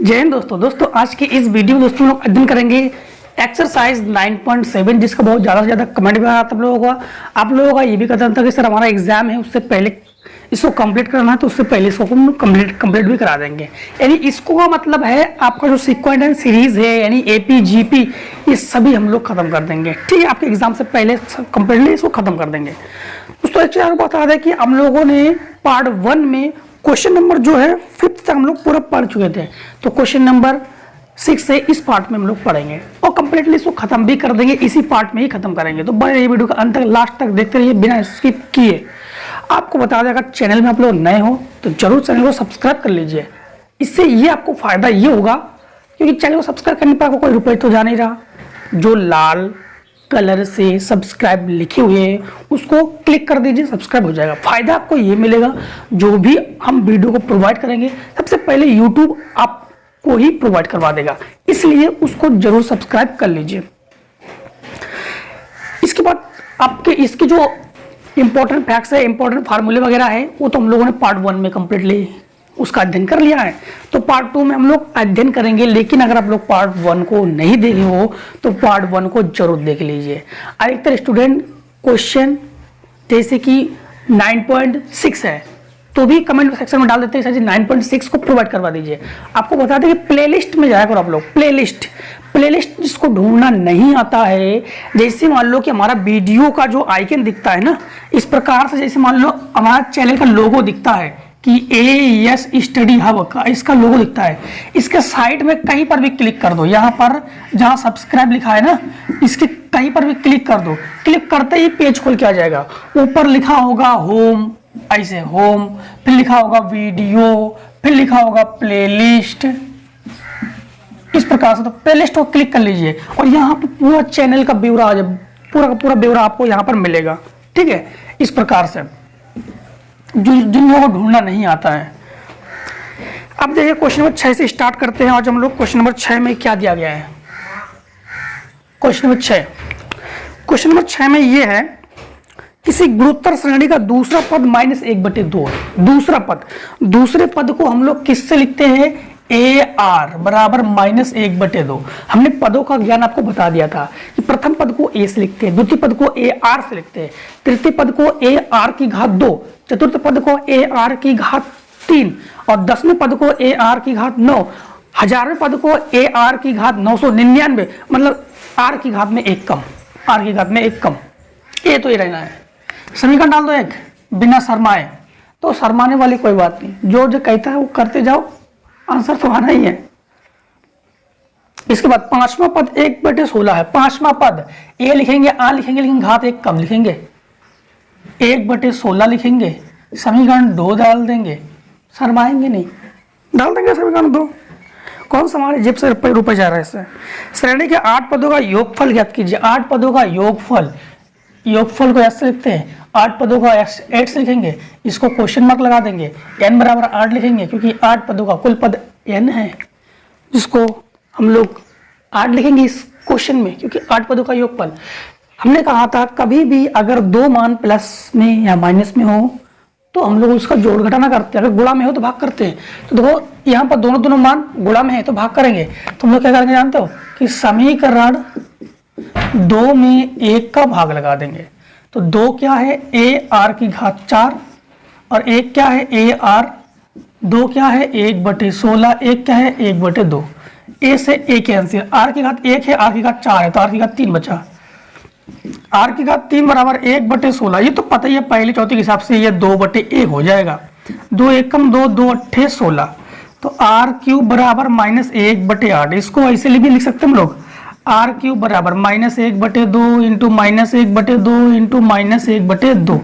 जय हिंद दोस्तों आज की इस वीडियो में दोस्तों हम लोग अध्ययन करेंगे एक्सरसाइज 9.7 जिसका बहुत ज़्यादा से ज़्यादा कमेंट भी आता आप लोगों का ये भी कथन था कि सर हमारा एग्जाम है उससे पहले इसको कंप्लीट करना है तो उससे पहले इसको हम कंप्लीट भी करा देंगे। यानी इसको का मतलब है आपका जो सीक्वेंट एंड सीरीज है यानी एपी जीपी ये सभी हम लोग खत्म कर देंगे। ठीक है, आपके एग्जाम से पहले कंप्लीटली इसको खत्म कर देंगे। दोस्तों एक चीज़ आपको बता दें कि हम लोगों ने पार्ट 1 में क्वेश्चन नंबर जो है 5th तक हम लोग पूरा पढ़ चुके थे, तो क्वेश्चन नंबर 6 से इस पार्ट में हम लोग पढ़ेंगे और कंप्लीटली इसको खत्म भी कर देंगे, इसी पार्ट में ही खत्म करेंगे। तो बने रहिए वीडियो का अंत तक, लास्ट तक देखते रहिए बिना स्किप किए। आपको बता दें अगर चैनल में आप लोग नए हो तो जरूर चैनल को सब्सक्राइब कर लीजिए। इससे ये आपको फायदा ये होगा क्योंकि चैनल को सब्सक्राइब करने पर आपको कोई रुपये तो जा नहीं रहा। जो लाल कलर से सब्सक्राइब लिखे हुए हैं उसको क्लिक कर दीजिए, सब्सक्राइब हो जाएगा। फायदा आपको ये मिलेगा जो भी हम वीडियो को प्रोवाइड करेंगे सबसे पहले यूट्यूब आपको ही प्रोवाइड करवा देगा, इसलिए उसको जरूर सब्सक्राइब कर लीजिए। इसके बाद आपके इसके जो इंपॉर्टेंट फैक्ट्स है, इंपॉर्टेंट फार्मूले वगैरह है वो तो हम लोगों ने पार्ट 1 में कंप्लीटली उसका अध्ययन कर लिया है, तो पार्ट 2 में हम लोग अध्ययन करेंगे। लेकिन अगर आप लोग पार्ट 1 को नहीं देखे हो तो पार्ट 1 को जरूर देख लीजिए। अधिकतर स्टूडेंट क्वेश्चन जैसे कि 9.6 है तो भी कमेंट सेक्शन में डाल देते हैं सर जी 9.6 को प्रोवाइड करवा दीजिए। आपको बता दें कि प्लेलिस्ट में जाया करो आप लोग, प्लेलिस्ट जिसको ढूंढना नहीं आता है, जैसे मान लो कि हमारा वीडियो का जो आइकन दिखता है ना इस प्रकार से, जैसे मान लो हमारा चैनल का लोगो दिखता है कि AS स्टडी हब का इसका लोगो दिखता है, इसके साइड में कहीं पर भी क्लिक कर दो, यहाँ पर जहाँ सब्सक्राइब लिखा है ना इसके कहीं पर भी क्लिक कर दो। क्लिक करते ही पेज खोल के आ जाएगा। ऊपर लिखा होगा होम, ऐसे होम, फिर लिखा होगा वीडियो, फिर लिखा होगा प्लेलिस्ट, इस प्रकार से। तो प्लेलिस्ट को क्लिक कर लीजिए और यहाँ पर पूरा चैनल का ब्यौरा आ जाए, पूरा का पूरा ब्यौरा आपको यहाँ पर मिलेगा। ठीक है, इस प्रकार से जिन लोगों को ढूंढना नहीं आता है। अब देखिए क्वेश्चन नंबर 6 से स्टार्ट करते हैं। आज हम लोग क्वेश्चन नंबर 6 में क्या दिया गया है। क्वेश्चन नंबर 6 में ये है किसी गुरुत्तर श्रेणी का दूसरा पद -1/2 है। दूसरे पद को हम लोग किससे लिखते हैं? AR बराबर -1/2। हमने पदों का ज्ञान आपको बता दिया था कि प्रथम पद को A से लिखते हैं, द्वितीय पद को AR से लिखते हैं, तृतीय पद को AR की घात 2, चतुर्थ पद को AR की घात 3 और 10वें पद को AR की घात 9, 1000वें पद को AR की घात 999, मतलब R की घात में एक कम, R की घात में एक कम। ये तो ये रहना है। समीकरण डाल दो एक बिना शर्माए, तो शर्माने वाली कोई बात नहीं, जो कहता है वो करते जाओ, आंसर तो आना ही है। इसके बाद 5वां पद 1/16 है। 5वां पद A लिखेंगे, A लिखेंगे, लेकिन घात एक कम लिखेंगे, 1/16 लिखेंगे, समीकरण 2 डाल देंगे, शर्माएंगे नहीं, डाल देंगे समीकरण 2। कौन सा हमारे जेब से रुपए जा रहा है इससे। श्रेणी के 8 पदों का योगफल ज्ञात कीजिए। 8 पदों का योगफल को ऐसे लिखते हैं, 8 पदों का 8 से लिखेंगे, इसको क्वेश्चन मार्क लगा देंगे, n बराबर 8 लिखेंगे क्योंकि 8 पदों का कुल पद n है, जिसको हम लोग 8 लिखेंगे इस क्वेश्चन में क्योंकि 8 पदों का योगफल। हमने कहा था कभी भी अगर 2 मान प्लस में या माइनस में हो तो हम लोग उसका जोड़ घटाना करते हैं, अगर गुणा में हो तो भाग करते हैं। तो देखो यहाँ पर दोनों मान गुणा में है तो भाग करेंगे, तो हम लोग क्या करेंगे जानते हो कि समीकरण 2 में 1 का भाग लगा देंगे। तो 2 क्या है AR की घात 4 और 1 क्या है AR, 2 क्या है 1/16, 1 क्या है 1/2। A से A कैंसिल, R की घात 1 है, R की घात 4 है तो R की घात 3 बचा। R की घात 3 बराबर 1/16, ये तो पता ही है पहले चौथी के हिसाब से ये 2/1 हो जाएगा। 2 एकम 2, 2 अट्ठे 16, तो R³ बराबर -1/8। इसको ऐसे भी लिख सकते हैं हम लोग, R³ बराबर -1/2 इंटू -1/2 इंटू -1/2,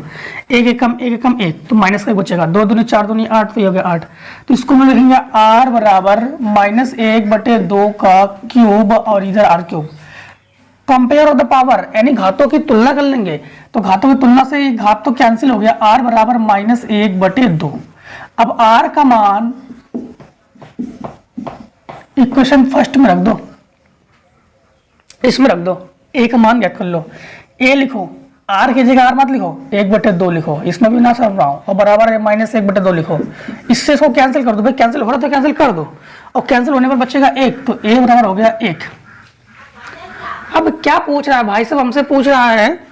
1 एकम 1 तो माइनस का बचेगा, 2 दूनी 4 दूनी 8 तो ये हो गया 8। तो इसको हम लिखेंगे R बराबर -1/2 का क्यूब और इधर R³। Compare of the power यानी घातों की तुलना कर लेंगे, तो घातों की तुलना से घात तो कैंसिल हो गया, R बराबर -1/2। अब R का मान इक्वेशन फर्स्ट में रख दो, इसमें रख दो, A का मान ज्ञात कर लो। A लिखो आर की जगह आर मत लिखो, 1/2 लिखो, इसमें भी ना समझ रहा हूँ, और बराबर है -1/2 लिखो। इससे इसको कैंसिल कर दो भाई, कैंसिल हो रहा तो कैंसिल कर दो, और कैंसिल होने पर बचेगा 1, तो a बराबर हो गया 1। अब क्या पूछ रहा है भाई साहब, हमसे पूछ रहा है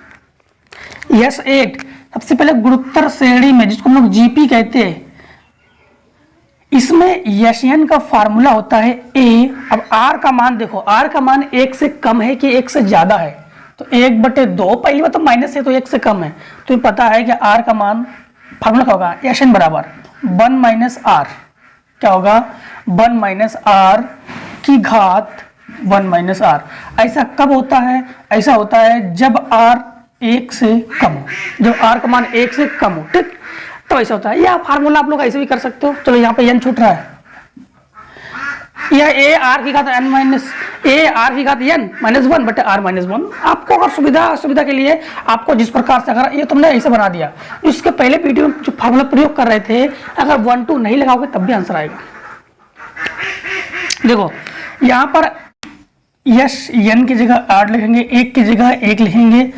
यस 8। सबसे पहले गुणोत्तर श्रेणी में, जिसको हम लोग जीपी कहते हैं, इसमें यशयन का फार्मूला होता है a। अब r का मान देखो, r का मान 1 से कम है कि 1 से ज्यादा है, तो 1/2, पहली बात तो माइनस है तो 1 से कम है, तो पता है कि r का मान फार्मूला क्या होगा, यशयन बराबर 1 - r, क्या होगा 1 - r की घात 1 - r। ऐसा कब होता है, ऐसा होता है जब r 1 से कम हो, जब r का मान 1 से कम हो, ठीक, तो ऐसा होता है। या फार्मूला आप लोग ऐसे भी कर सकते हो, चलो यहाँ पे n छूट रहा है, यह a r की घात n माइनस a r की घात n -1 बटे r -1। आपको अगर सुविधा के लिए आपको जिस प्रकार से, अगर ये तुमने ऐसे बना दिया, इसके पहले वीडियो में जो फार्मूला प्रयोग कर रहे थे, अगर 1 2 नहीं लगाओगे तब भी आंसर आएगा। देखो यहाँ पर यश n की जगह 8 लिखेंगे, 1 की जगह 1 लिखेंगे,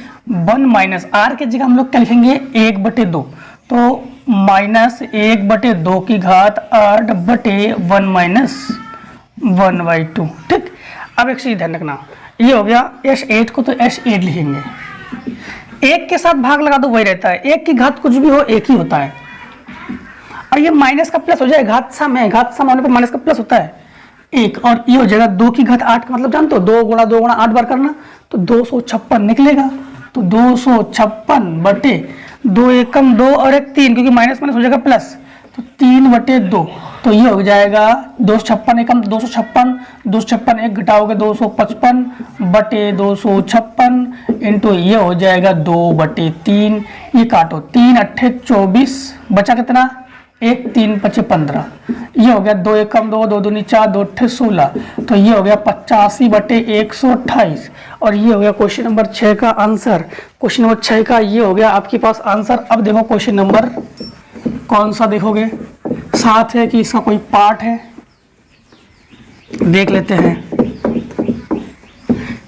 1 - r की जगह हम लोग क्या लिखेंगे 1/2, तो -1/2 की घात 8/1 - 1/2, ठीक। अब एक चीज ध्यान रखना, ये हो गया S8 को, तो S8 लिखेंगे, 1 के साथ भाग लगा दो वही रहता है, 1 की घात कुछ भी हो 1 ही होता है, और ये माइनस का प्लस हो जाए, घात सम है, घात सम होने पर माइनस का प्लस होता है 1, और ये हो जाएगा 2 की घात 8 का मतलब जानते हो, 2 × 2 × 8 बार करना, तो 256 निकलेगा, तो 256 बटे 2 एकम 2 और 1 3, क्योंकि माइनस माइनस हो जाएगा प्लस, तो 3/2, तो ये हो जाएगा 256 एकम 256, 256 1 घटाओगे 255 बटे 256 इंटू ये हो जाएगा 2/3, ये काटो 3 8 24, बचा कितना 1 3 5 15, ये हो गया 2 एकम 2 2 दूनी 4 2 8 16, तो ये हो गया 85/128, और ये हो गया क्वेश्चन नंबर 6 का आंसर। क्वेश्चन नंबर 6 का ये हो गया आपके पास आंसर। अब देखो क्वेश्चन नंबर कौन सा देखोगे, 7 है कि इसका कोई पार्ट है, देख लेते हैं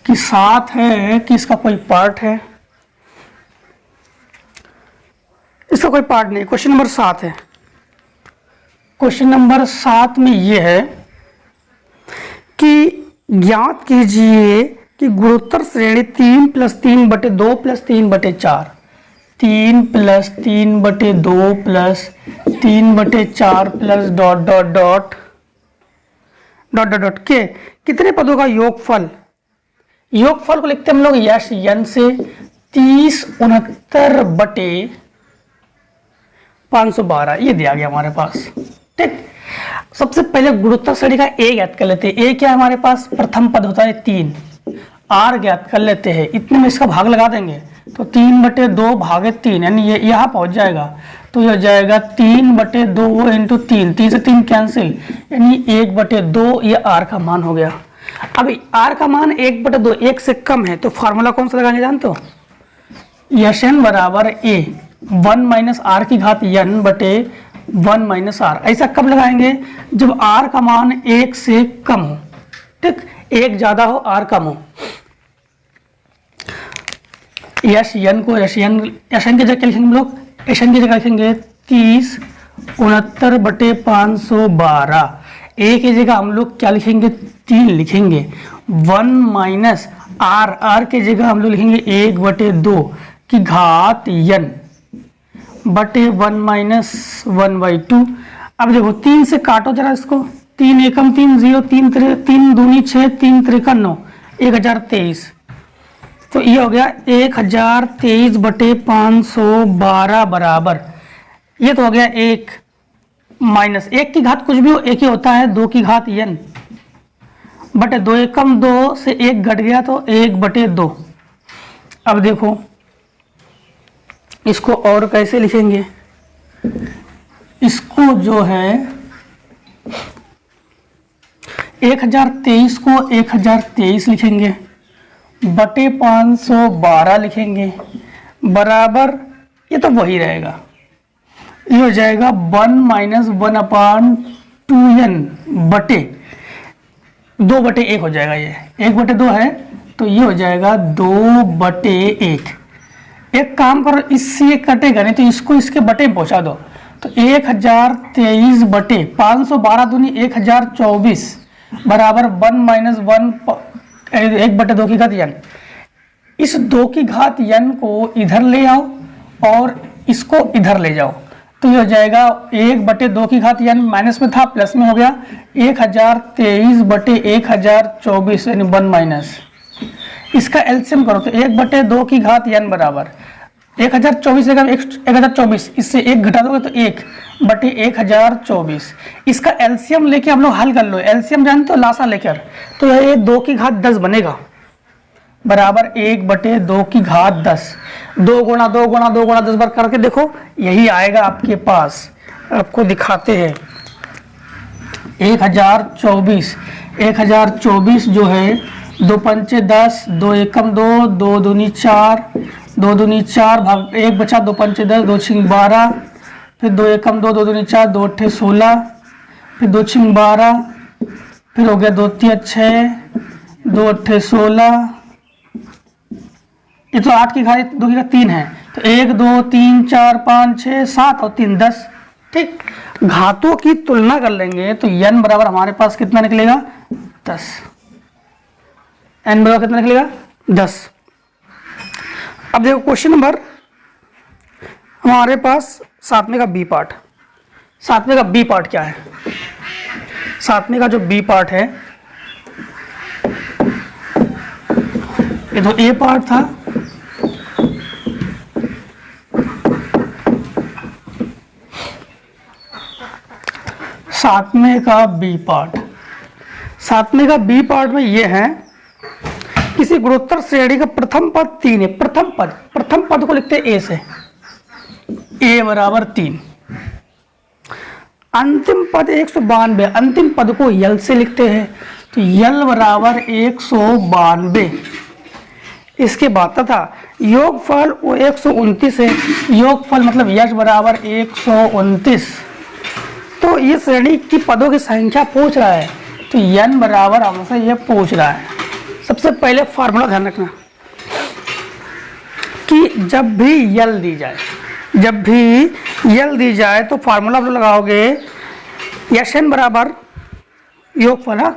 कि 7 है कि इसका कोई पार्ट है। इसका कोई पार्ट नहीं, क्वेश्चन नंबर 7 है। क्वेश्चन नंबर 7 में यह है कि ज्ञात कीजिए कि गुणोत्तर श्रेणी 3 + 3/2 + 3/4, 3 + 3/2 + 3/4 प्लस डॉट के कितने पदों का योगफल, योगफल को लिखते हैं हम लोग यश n से 30 69 बटे 512, ये दिया गया हमारे पास, ठीक। सबसे पहले गुणोत्तर श्रेणी का a ज्ञात कर लेते हैं। a क्या है हमारे पास, प्रथम पद होता है 3, r ज्ञात कर लेते हैं, इतने में इसका भाग लगा देंगे, तो 3/2 भागे 3, यानी ये यहाँ पहुंच जाएगा, तो ये हो जाएगा 3/2 इंटू 3, 3 से 3 कैंसिल, यानी 1/2, ये r का मान हो गया। अब r का मान 1/2 1 से कम है, तो फार्मूला कौन सा लगाएंगे जानते हो, यशन बराबर a 1 - r की घात n बटे 1 - r। ऐसा कब लगाएंगे, जब r का मान 1 से कम हो, ठीक, 1 ज्यादा हो r कम हो। यशन को यशन की जगह लिखेंगे हम लोग, यशन की जगह लिखेंगे 30 69 बटे 512, a की जगह हम लोग क्या लिखेंगे 3 लिखेंगे, 1 - r की जगह हम लोग लिखेंगे 1/2 की घात n बटे 1 - 1/2। अब देखो 3 से काटो जरा इसको, 3 एकम 3 0, 3 दूनी 6, 3 त्रिका 9, 1023, तो ये हो गया 1023 बटे 512 बराबर, ये तो हो गया 1 माइनस 1 की घात कुछ भी हो 1 ही होता है, 2 की घात n बटे 2 एकम 2 से 1 घट गया, तो 1/2। अब देखो इसको और कैसे लिखेंगे, इसको जो है 1023 को 1023 लिखेंगे बटे 512 लिखेंगे बराबर, ये तो वही रहेगा, ये हो जाएगा 1 - 1/2n बटे 2/1 हो जाएगा, ये 1/2 है, तो ये हो जाएगा 2/1, एक काम करो, इससे ये कटेगा नहीं तो इसको इसके बटे में पहुंचा दो। तो 1023 बटे 512 दूनी 1024 बराबर 1 माइनस 1 1 बटे 2 की घात n। इस 2 की घात n को इधर ले आओ और इसको इधर ले जाओ, तो ये हो जाएगा 1 बटे 2 की घात n, माइनस में था प्लस में हो गया 1023 बटे 1024 यानी 1 माइनस। इसका एलसीएम करो तो 1 बटे 2 की घात n बराबर 1024 1024, इससे 1 घटा दोगे तो 1 बटे 1024। इसका एलसीएम लेके हम लोग हल कर लो, एलसीएम जानते हो लासा लेकर, तो ये 2 की घात 10 बनेगा बराबर 1 बटे 2 की घात 10। 2 गुणा 2 गुणा 2 गुणा 10 बार करके देखो, यही आएगा आपके पास। आपको दिखाते हैं 1024 जो है 2 पंचे 10, 2 एकम 2, 2 दूनी 4, 2 दूनी 4 भाग 1 बचा, 2 पंचे 10, 2 छिंग 12, फिर 2 एकम 2, 2 दूनी 4, 2 अट्ठे 16, फिर 2 छिंग 12, फिर हो गया 2 तिया 6, 2 अट्ठे 16, ये तो 8 की घात 2 की घात 3 है, तो 1 2 3 4 5 6 7 और 3 10। ठीक, घातों की तुलना कर लेंगे तो n बराबर हमारे पास कितना निकलेगा 10, n बराबर कितना निकलेगा 10। अब देखो क्वेश्चन नंबर हमारे पास 7वें का बी पार्ट। 7वें का बी पार्ट क्या है? 7वें का जो बी पार्ट है, ये तो ए पार्ट था, सातवें का बी पार्ट। 7वें का बी पार्ट में ये है, किसी गुणोत्तर श्रेणी का प्रथम पद 3 है। प्रथम पद को लिखते हैं ए से, ए बराबर 3। अंतिम पद 192, अंतिम पद को यल से लिखते हैं, तो यल बराबर 192। इसके बाद तथा योगफल वो 129 है, योगफल मतलब यश बराबर 129। तो ये श्रेणी की पदों की संख्या पूछ रहा है, तो n बराबर हमसे ये पूछ रहा है। सबसे पहले फार्मूला ध्यान रखना कि जब भी यल दी जाए तो फार्मूला आप लोग लगाओगे यशन बराबर योगफल,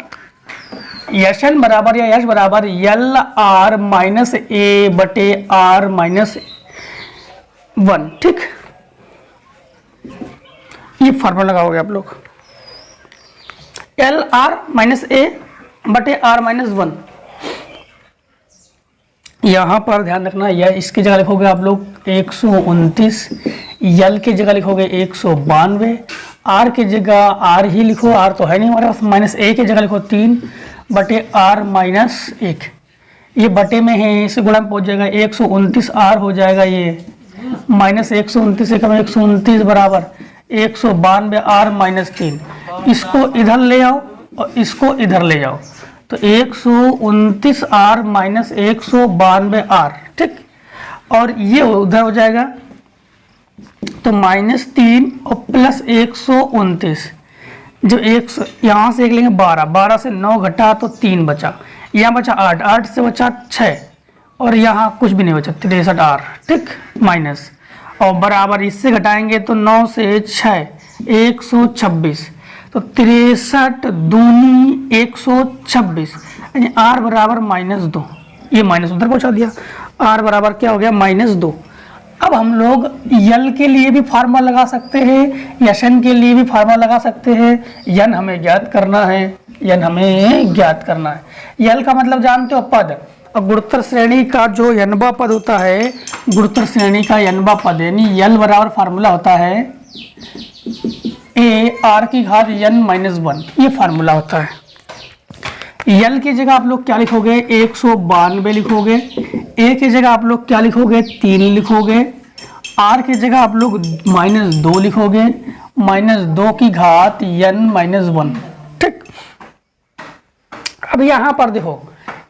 यशन बराबर या यश बराबर यल आर माइनस ए बटे आर माइनस 1। ठीक, ये फार्मूला लगाओगे आप लोग, एल आर माइनस ए बटे आर माइनस 1। यहां पर ध्यान रखना, यह इसकी जगह लिखोगे आप लोग 129, यल की जगह लिखोगे 192, आर की जगह आर ही लिखो, आर तो है नहीं हमारे पास, माइनस ए की जगह लिखो 3 बटे आर माइनस 1। ये बटे में है, इसे गुणा में पहुंच जाएगा 129 आर हो जाएगा, ये माइनस 129 129 बराबर 192 आर माइनस 3। इसको इधर ले आओ और इसको इधर ले जाओ, तो 129 आर माइनस 192 आर। ठीक, और ये उधर हो जाएगा तो माइनस 3 और प्लस 129, जो 100 यहाँ से एक लेंगे 12, 12 से 9 घटा तो 3 बचा, यहाँ बचा 8, 8 से बचा 6 और यहाँ कुछ भी नहीं बचा 63 आर। ठीक, माइनस और बराबर इससे घटाएंगे तो 9 से 6 126, तो 63 दूनी 126 यानी आर बराबर -2। ये माइनस उधर पहुंचा दिया, आर बराबर क्या हो गया -2। अब हम लोग यल के लिए भी फार्मूला लगा सकते हैं, यशन के लिए भी फार्मूला लगा सकते हैं। यन हमें ज्ञात करना है, यल का मतलब जानते हो पद, और गुणोत्तर श्रेणी का जो यनबा पद होता है, गुणोत्तर श्रेणी का यनबा पद यानी यल बराबर फार्मूला होता है ए आर की घात n माइनस 1। ये फार्मूला होता है। यल की जगह आप लोग क्या लिखोगे 192 लिखोगे, ए की जगह आप लोग क्या लिखोगे 3 लिखोगे, आर की जगह आप लोग -2 लिखोगे, -2 की घात n माइनस 1। ठीक, अब यहाँ पर देखो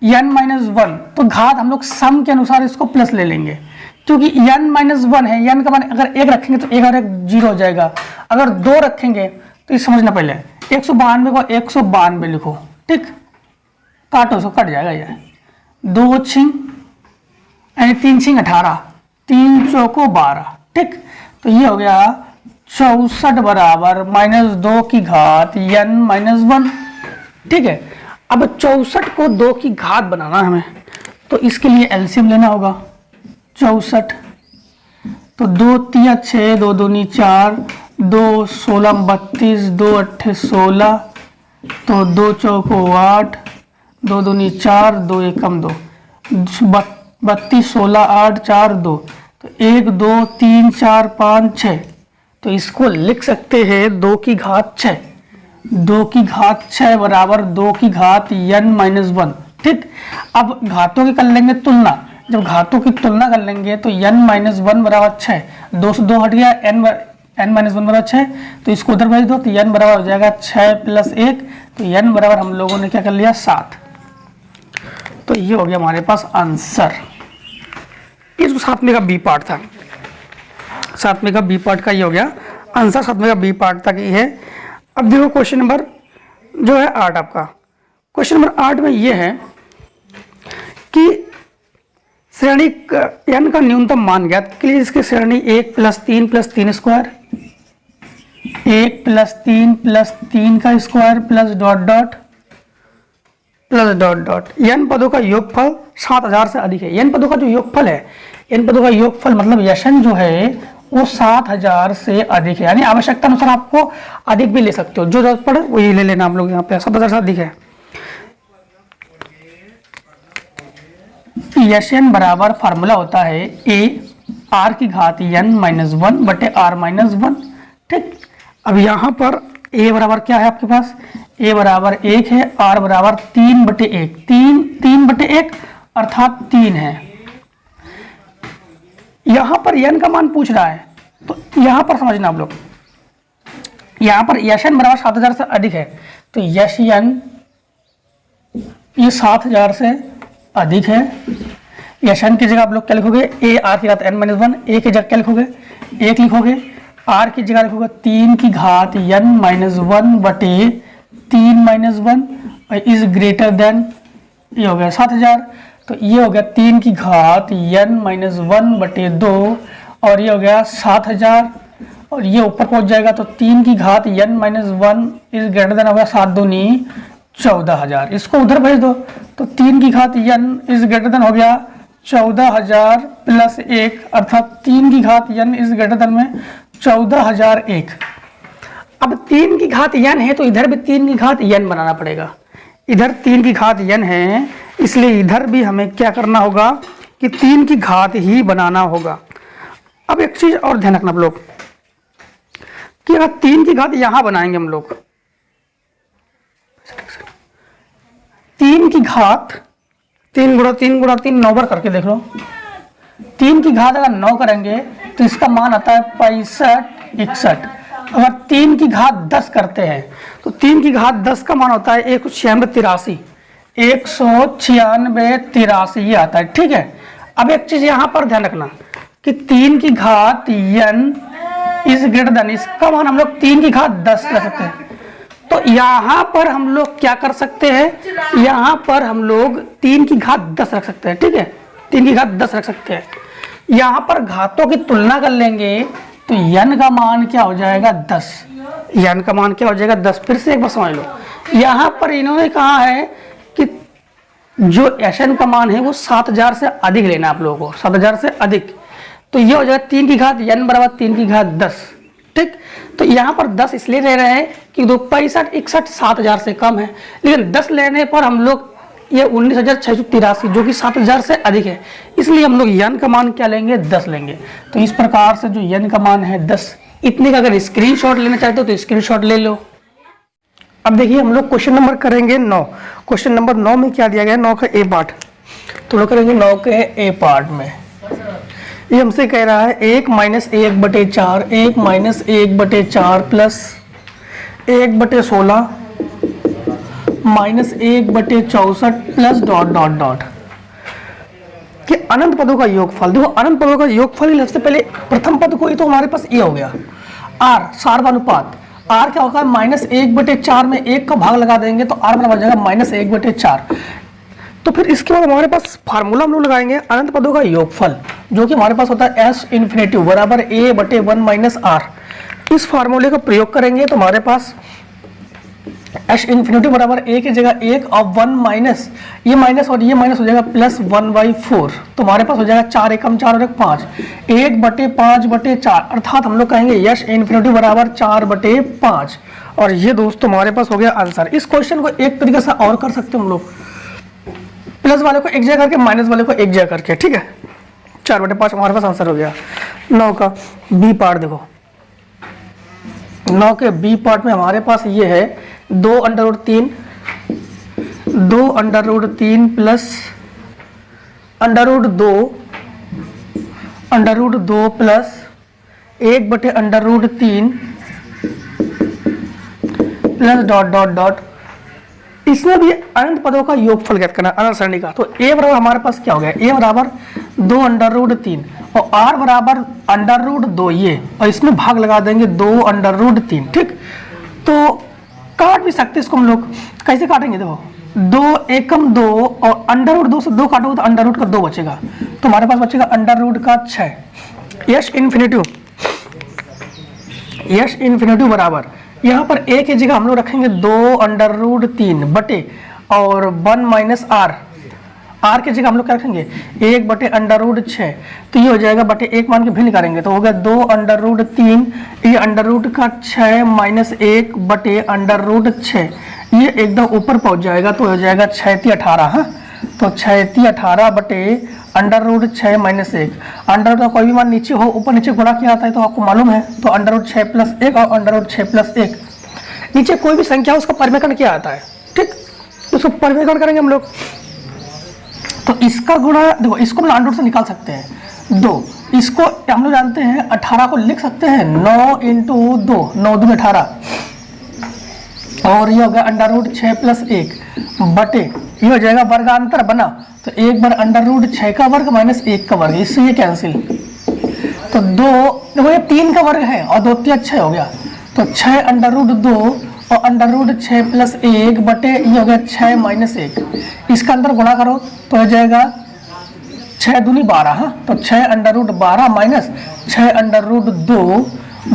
n माइनस 1, तो घात हम लोग सम के अनुसार इसको प्लस ले लेंगे, क्योंकि n माइनस 1 है, n का मान अगर 1 रखेंगे तो 1 और 1 0 हो जाएगा, अगर 2 रखेंगे तो ये समझना पहले 192 को 192 लिखो। ठीक, काटो, उसको कट जाएगा, ये 2 छिंग यानी 3 छिंग 18, 3 चौको 12, ठीक। तो ये हो गया 64 बराबर -2 की घात n - 1, ठीक है। अब 64 को 2 की घात बनाना है हमें, तो इसके लिए एलसीएम लेना होगा। 64 तो 2 3 6, 2 दूनी 4, 2 16 32, 2 8 16, तो 2 चौको 8, 2 दूनी 4, 2 एकम 2, 32 16 8 4 2, तो 1 2 3 4 5 6, तो इसको लिख सकते हैं 2 की घात 6। 2 की घात 6 बराबर 2 की घात n - 1, ठीक। अब घातों की कर लेंगे तुलना, जब घातों की तुलना कर लेंगे तो n - 1 बराबर 6, 2 से 2 हट गया, n - 1 बराबर 6, तो इसको उधर भेज दो तो n बराबर हो जाएगा 6 + 1, तो n बराबर हम लोगों ने क्या कर लिया 7। तो ये हो गया हमारे पास आंसर। ये जो 7वें का बी पार्ट था, 7वें का बी पार्ट का ये हो गया आंसर। 7वें का बी पार्ट तक ये है। अब देखो क्वेश्चन नंबर जो है 8 आपका। क्वेश्चन नंबर 8 में ये है कि श्रेणी n का न्यूनतम मान ज्ञात के लिए इसकी श्रेणी 1 + 3 + 3 स्क्वायर, 1 + 3 + 3 का square plus dot dot plus dot dot n पदों का योगफल 7000 से अधिक है। n पदों का जो योगफल है, n पदों का योगफल मतलब यशन जो है वो 7000 से अधिक है, यानी आवश्यकता अनुसार आपको अधिक भी ले सकते हो, जो जरूरत पड़े वो ये ले लेना हम लोग। यहाँ पे 7000 से अधिक है। यशन बराबर फार्मूला होता है a r की घात n - 1 बटे r - 1, ठीक। अब यहाँ पर a बराबर क्या है आपके पास, a बराबर 1 है, r बराबर 3 बटे 1, 3 बटे 1 अर्थात 3 है। यहां पर n का मान पूछ रहा है, तो यहां पर समझना आप लोग, यहां पर यशन बराबर 7000 से अधिक है, तो यशन ये 7000 से अधिक है। यशन की जगह आप लोग क्या लिखोगे, a r की घात n - 1, a की जगह क्या लिखोगे 1 लिखोगे, r की जगह लिखोगे 3 की घात n - 1 बटे 3 - 1 और इज ग्रेटर देन, ये हो गया 7000, तो ये हो गया 3 की घात n - 1 बटे 2 और ये हो गया 7000 और ये ऊपर पहुंच जाएगा, तो 3 की घात n - 1 इज ग्रेटर देन हो गया 7 दूनी 14000, इसको उधर भेज दो, तो 3 की घात n इज ग्रेटर देन हो गया 14000 प्लस 1 अर्थात 3 की घात n इज ग्रेटर देन में 14001। अब 3 की घात n है तो इधर भी 3 की घात n बनाना पड़ेगा, इधर 3 की घात n है, इसलिए इधर भी हमें क्या करना होगा कि 3 की घात ही बनाना होगा। अब एक चीज और ध्यान रखना आप लोग कि अगर 3 की घात यहां बनाएंगे हम लोग, 3 की घात 3 गुणा 3 गुणा 3 9 बार करके देख लो, 3 की घात अगर 9 करेंगे तो इसका मान आता है 65 61। अगर 3 की घात 10 करते हैं तो 3 की घात 10 का मान होता है 196 196 ये आता है, ठीक है। अब एक चीज यहां पर ध्यान रखना कि 3 की घात n इज ग्रेटर देन, इसका मान हम लोग 3 की घात 10 रख सकते हैं, तो यहां पर हम लोग क्या कर सकते हैं, यहां पर हम लोग 3 की घात 10 रख सकते हैं, ठीक है, 3 की घात 10 रख सकते हैं। यहां पर घातों की तुलना कर लेंगे तो n का मान क्या हो जाएगा 10, n का मान क्या हो जाएगा 10। फिर से एक बार समझ लो, यहां पर इन्होंने कहा है कि जो यशन का मान है वो 7000 से अधिक लेना आप लोगों को, 7000 से अधिक, तो ये हो जाएगा 3 की घात n बराबर 3 की घात 10, ठीक। तो यहाँ पर 10 इसलिए ले रहे हैं कि 65 61 7000 से कम है, लेकिन 10 लेने पर हम लोग ये 19683 जो कि 7000 से अधिक है, इसलिए हम लोग n का मान क्या लेंगे 10 लेंगे। तो इस प्रकार से जो n का मान है 10, इतने का अगर स्क्रीनशॉट लेना चाहते हो तो स्क्रीनशॉट ले लो। अब देखिए हम लोग क्वेश्चन नंबर करेंगे 9। क्वेश्चन नंबर 9 में क्या दिया गया, 9 का ए पार्ट, तो लोग करेंगे 9 के ए पार्ट में। ये हमसे कह रहा है 1 - 1/4 1 - 1/4 plus 1/16 -1/64 plus dot dot dot कि अनंत पदों का योगफल। देखो अनंत पदों का योगफल, सबसे पहले प्रथम पद को ही तो हमारे पास ये हो गया r, सार्वनुपात। r क्या होगा -1/4 में 1 का भाग लगा देंगे तो r बराबर हो जाएगा -1/4। तो फिर इसके बाद हमारे पास फार्मूला हम लोग लगाएंगे अनंत पदों का योगफल, जो कि हमारे पास होता है एस इन्फिनेटिव बराबर ए बटे 1 माइनस आर। इस फार्मूले का प्रयोग करेंगे तो हमारे पास एस इन्फिनेटिव बराबर ए की जगह 1 और 1 माइनस ये माइनस और ये माइनस हो जाएगा प्लस 1/4। तो हमारे पास हो जाएगा 4 एकम 4 और 1 5, 1 बटे 5 बटे 4, अर्थात हम लोग कहेंगे यश इन्फिनेटिव बराबर 4 बटे 5। और ये दोस्तों हमारे पास हो गया आंसर। इस क्वेश्चन को एक तरीके से और कर सकते हैं हम लोग, प्लस वाले को एक जगह करके माइनस वाले को एक जगह करके, ठीक है। 4 बटे 5 हमारे पास आंसर हो गया। 9 का बी पार्ट देखो, 9 के बी पार्ट में हमारे पास ये है 2 under root 3 plus under root 2 plus 1 बटे under root 3 plus dot dot dot. इसमें भी अनंत पदों का योगफल ज्ञात करना अनंत सरणी का। तो a बराबर हमारे पास क्या हो गया, a बराबर 2 अंडर रूट 3 और r बराबर अंडर रूट 2 ये, और इसमें भाग लगा देंगे 2 अंडर रूट 3, ठीक। तो काट भी सकते इसको हम लोग, कैसे काटेंगे देखो, 2 एकम 2 और अंडर रूट 2 से 2 काटोगे तो अंडर रूट का 2 बचेगा, तो हमारे पास बचेगा अंडर रूट का 6। यश इन्फिनेटिव बराबर यहाँ पर a की जगह हम लोग रखेंगे 2 अंडर रूट 3 बटे और 1 माइनस आर, आर की जगह हम लोग क्या रखेंगे 1 बटे अंडर रूट 6। तो ये हो जाएगा बटे 1 मान के भी निकालेंगे तो हो गया 2 अंडर रूट 3, ये अंडर रूट का 6 माइनस 1 बटे अंडर रूट 6, ये एकदम ऊपर पहुंच जाएगा तो हो जाएगा 6 × 18। हाँ, तो 6 × 18 बटे under root 6 minus 1। Under root का कोई भी मान नीचे हो ऊपर नीचे गुणा किया जाता है तो आपको मालूम है, तो अंडर रूट 6 प्लस 1 और अंडर रूट 6 प्लस 1, नीचे कोई भी संख्या उसका परिमेकरण किया जाता है, ठीक। उसको परिमेकरण करेंगे हम लोग, तो इसका गुणा देखो, इसको हम अंडर रूट से निकाल सकते हैं 2, इसको हम लोग जानते हैं 18 को लिख सकते हैं 9 × 2, 9 दूनी 18, और ये हो गया अंडर रूट 6 प्लस 1 बटे ये हो जाएगा वर्गांतर बना, तो 1 बार अंडर रूट 6 का वर्ग माइनस 1 का वर्ग, इससे ये कैंसिल, तो 2 देखो ये 3 का वर्ग है और 2 × 6 हो गया, तो 6 अंडर रूट 2 और अंडर रूट 6 प्लस 1 बटे ये हो गया 6 माइनस 1, इसका अंदर गुणा करो तो हो जाएगा 6 दूनी 12। हाँ, तो 6 under root 12 minus 6 under root 2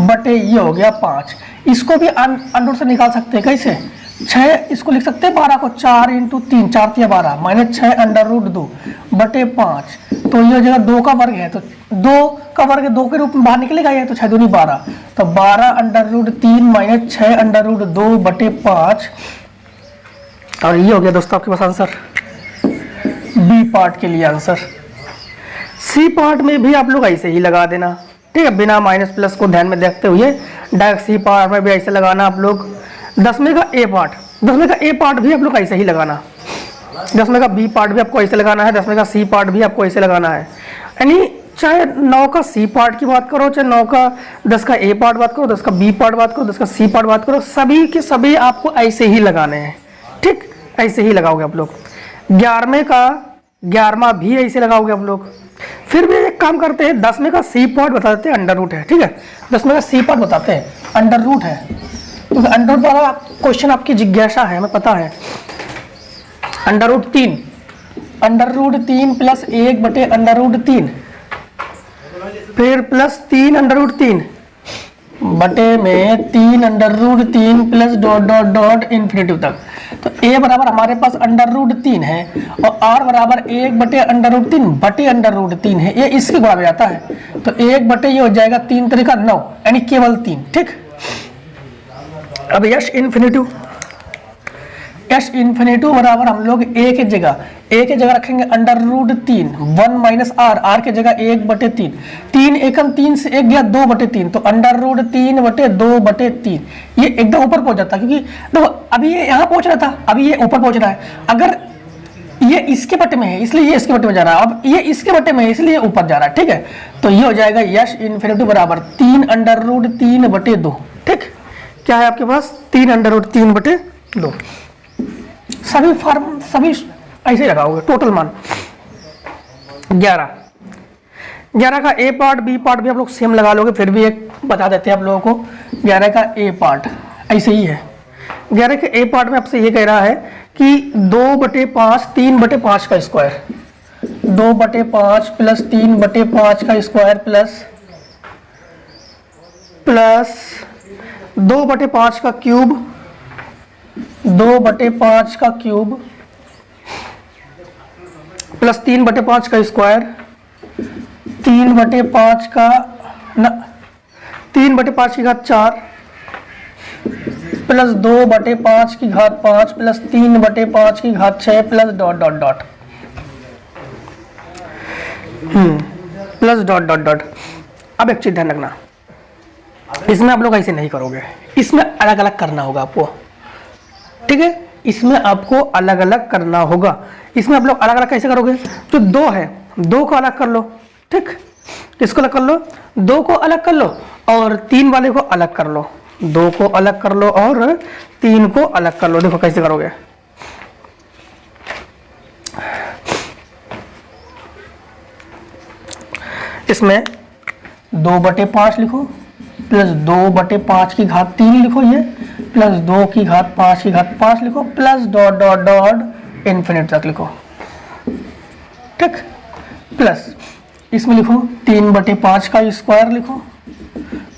बटे ये हो गया 5। इसको भी अंडर रूट से निकाल सकते हैं, कैसे 6 इसको लिख सकते हैं 12 को 4 × 3 4 × 12 माइनस 6 अंडर रूट 2 बटे 5, तो ये हो जाएगा 2 का वर्ग है, तो 2 का वर्ग 2 के रूप में बाहर निकलेगा ये, तो 6 दूनी 12, तो 12 under root 3 minus 6 under root 2 बटे 5, और ये हो गया दोस्तों आपके पास आंसर बी पार्ट के लिए आंसर। सी पार्ट में भी आप लोग ऐसे ही लगा देना, ठीक है, बिना माइनस प्लस को ध्यान में देखते हुए डायरेक्ट सी पार्ट में भी ऐसे लगाना आप लोग। 10वें का ए पार्ट भी आप लोग ऐसे ही लगाना, 10वें का बी पार्ट भी आपको ऐसे लगाना है, 10वें का सी पार्ट भी आपको ऐसे लगाना है, यानी चाहे 9 का सी पार्ट की बात करो, चाहे 9 का 10 का ए पार्ट बात करो, 10 का बी पार्ट बात करो, 10 का सी पार्ट बात करो, सभी के सभी आपको ऐसे ही लगाने हैं, ठीक, ऐसे ही लगाओगे आप लोग। 11वें का 11वां भी ऐसे लगाओगे आप लोग। फिर भी एक काम करते हैं, 10वें का सी पार्ट बता देते हैं अंडर रूट है, ठीक है, 10वें का सी पार्ट बताते हैं अंडर रूट है, क्योंकि अंडर रूट वाला क्वेश्चन आपकी जिज्ञासा है, हमें पता है। अंडर रूट 3 प्लस 1 बटे अंडर रूट 3, फिर प्लस 3 अंडर रूट 3 बटे में 3 under root 3 plus dot dot dot infinitive तक। तो a बराबर हमारे पास अंडर रूट 3 है और r बराबर 1 बटे अंडर रूट 3 बटे अंडर रूट 3 है, ये इसके बराबर आता है, तो 1 बटे ये हो जाएगा 3 तरीका 9, यानी केवल 3, ठीक। अब यश इन्फिनेटिव बराबर हम लोग a की जगह रखेंगे अंडर रूट 3 1 माइनस r की जगह 1 बटे 3, 3 एकम 3 से 1 गया 2 बटे 3, तो अंडर रूट 3 बटे 2 बटे 3, ये एकदम ऊपर पहुंच जाता है, क्योंकि देखो अभी ये यहाँ पहुंच रहा था, अभी ये ऊपर पहुंच रहा है, अगर ये इसके बटे में है इसलिए ये इसके बटे में जा रहा है, अब ये इसके बटे में है इसलिए ये ऊपर जा रहा है, ठीक है। तो ये हो जाएगा यश इन्फिनेटिव बराबर 3 अंडर रूट 3 बटे 2, ठीक, क्या है आपके पास 3 अंडर रूट 3 बटे 2। सभी ऐसे लगाओगे। टोटल मान 11 का ए पार्ट बी पार्ट भी आप लोग सेम लगा लोगे, फिर भी एक बता देते हैं आप लोगों को। 11 का ए पार्ट ऐसे ही है। 11 के ए पार्ट में आपसे ये कह रहा है कि 2/5 3/5 का स्क्वायर, 2/5 प्लस 3/5 का स्क्वायर प्लस 2/5 का क्यूब, 2/5 का क्यूब प्लस 3/5 का स्क्वायर, 3/5 का 3/5 की घात 4 प्लस 2/5 की घात 5 प्लस 3/5 की घात 6 plus dot dot dot plus dot dot dot. अब एक चीज ध्यान रखना, इसमें आप लोग ऐसे नहीं करोगे, इसमें अलग अलग करना होगा आपको, ठीक है। इसमें आपको अलग अलग करना होगा। इसमें आप लोग अलग अलग कैसे करोगे, जो 2 है 2 को अलग कर लो, ठीक, किसको अलग कर लो, 2 को अलग कर लो और 3 वाले को अलग कर लो, 2 को अलग कर लो और 3 को अलग कर लो। देखो कैसे करोगे, इसमें 2/5 लिखो प्लस 2/5 की घात 3 लिखो, ये प्लस 2 की घात 5 की घात 5 लिखो plus dot dot dot infinite तक लिखो, ठीक। प्लस इसमें लिखो 3/5 का स्क्वायर लिखो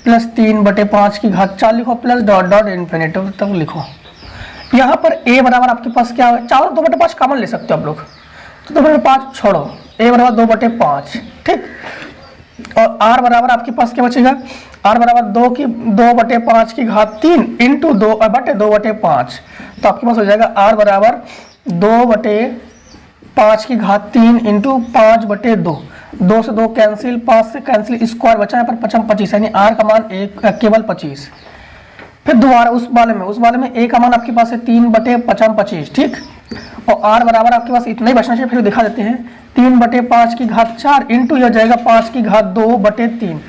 प्लस 3/5 की घात 4 लिखो प्लस डॉट डॉट इन्फिनिट तक लिखो। यहाँ पर a बराबर आपके पास क्या है, 2/5 कॉमन ले सकते हो आप लोग, तो 2/5 छोड़ो, a बराबर 2/5, ठीक। और r बराबर आपके पास क्या बचेगा, r बराबर 2/5 की घात 3 इंटू 2/5, तो आपके पास हो जाएगा r बराबर 2/5 की घात 3 इंटू 5/2, 2 से 2 कैंसिल, 5 से कैंसिल, स्क्वायर बचा है पर 25, यानी r का मान केवल 25। फिर दोबारा उस वाले में a का मान आपके पास है 3/25, ठीक। और r बराबर आपके पास इतना ही बचना चाहिए, फिर दिखा देते हैं 3/5 की घात 4 इंटू यह जाएगा 5 की घात 2/3,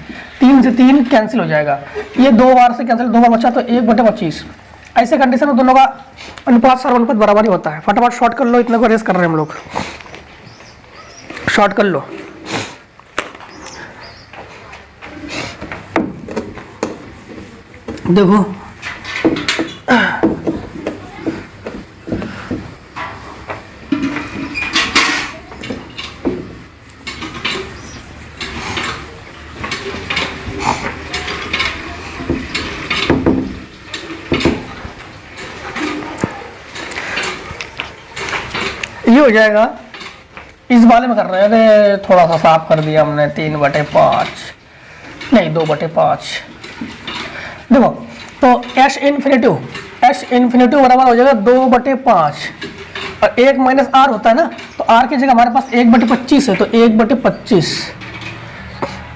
3 से 3 कैंसिल हो जाएगा, ये 2 बार से कैंसिल, 2 बार बचा तो 1/25। ऐसे कंडीशन में दोनों का अनुपात सर्वानुपात बराबर ही होता है। फटाफट शॉर्ट कर लो, इतने को रेस कर रहे हैं हम लोग, शॉर्ट कर लो। देखो ये हो जाएगा, इस वाले में कर रहे हैं, थोड़ा सा साफ कर दिया हमने, 3/5 नहीं 2/5। देखो तो एस इन्फिनिटिव बराबर हो जाएगा 2/5 और 1 माइनस आर होता है ना, तो आर की जगह हमारे पास 1/25 है, तो 1/25।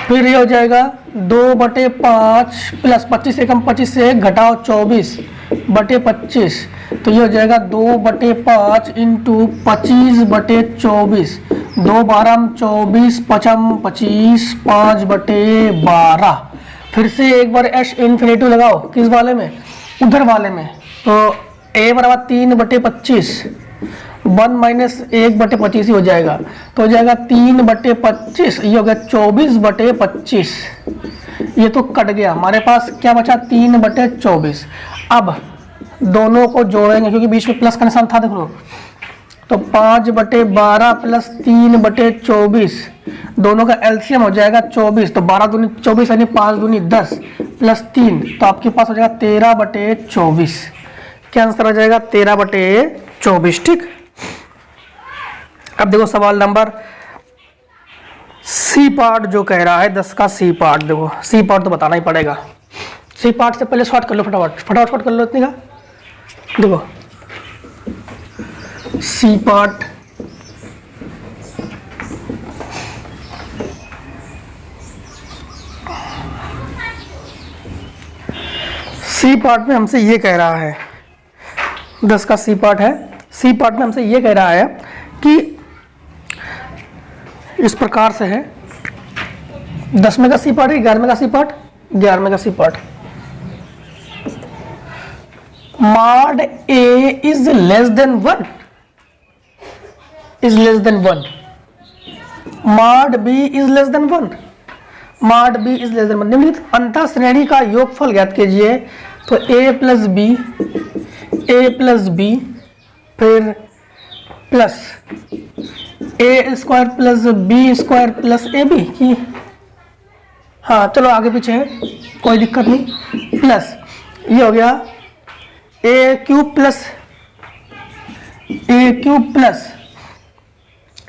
फिर ये हो जाएगा 2/5 प्लस 25 एकम 25 से 1 घटाओ 24/25, तो ये हो जाएगा 2/5 इंटू 25/24, 2 12 24 5 25 5/12। फिर से एक बार एस इन्फिनिटिव लगाओ, किस वाले में, उधर वाले में, तो a बराबर 3/25, 1 माइनस 1/25 ही हो जाएगा, तो हो जाएगा 3/25, ये हो गया 24/25। ये तो कट गया, हमारे पास क्या बचा 3/24। अब दोनों को जोड़ेंगे क्योंकि बीच में प्लस का निशान था, देख लो, तो 5/12 प्लस 3/24, दोनों का एलसीएम हो जाएगा 24, तो 12 दूनी 24 यानी 5 दूनी 10 प्लस 3, तो आपके पास हो जाएगा 13/24। क्या आंसर हो जाएगा 13/24, ठीक। अब देखो सवाल नंबर सी पार्ट जो कह रहा है 10 का सी पार्ट, देखो सी पार्ट तो बताना ही पड़ेगा। सी पार्ट से पहले शॉर्ट कर लो, फटाफट शॉर्ट कर लो इतनी का। देखो सी पार्ट में हमसे ये कह रहा है, 10 का सी पार्ट है, सी पार्ट में हमसे ये कह रहा है कि इस प्रकार से है, 10वें का सी पार्ट है, 11वें का सी पार्ट, 11वें का c part, mod a is less than 1 is less than 1, mod b is less than 1, mod b is less than 1। निम्नलिखित अंतः श्रेणी का योगफल ज्ञात कीजिए, तो a प्लस बी फिर plus a square plus b square plus a b की, हाँ चलो आगे पीछे है कोई दिक्कत नहीं, प्लस ये हो गया a cube plus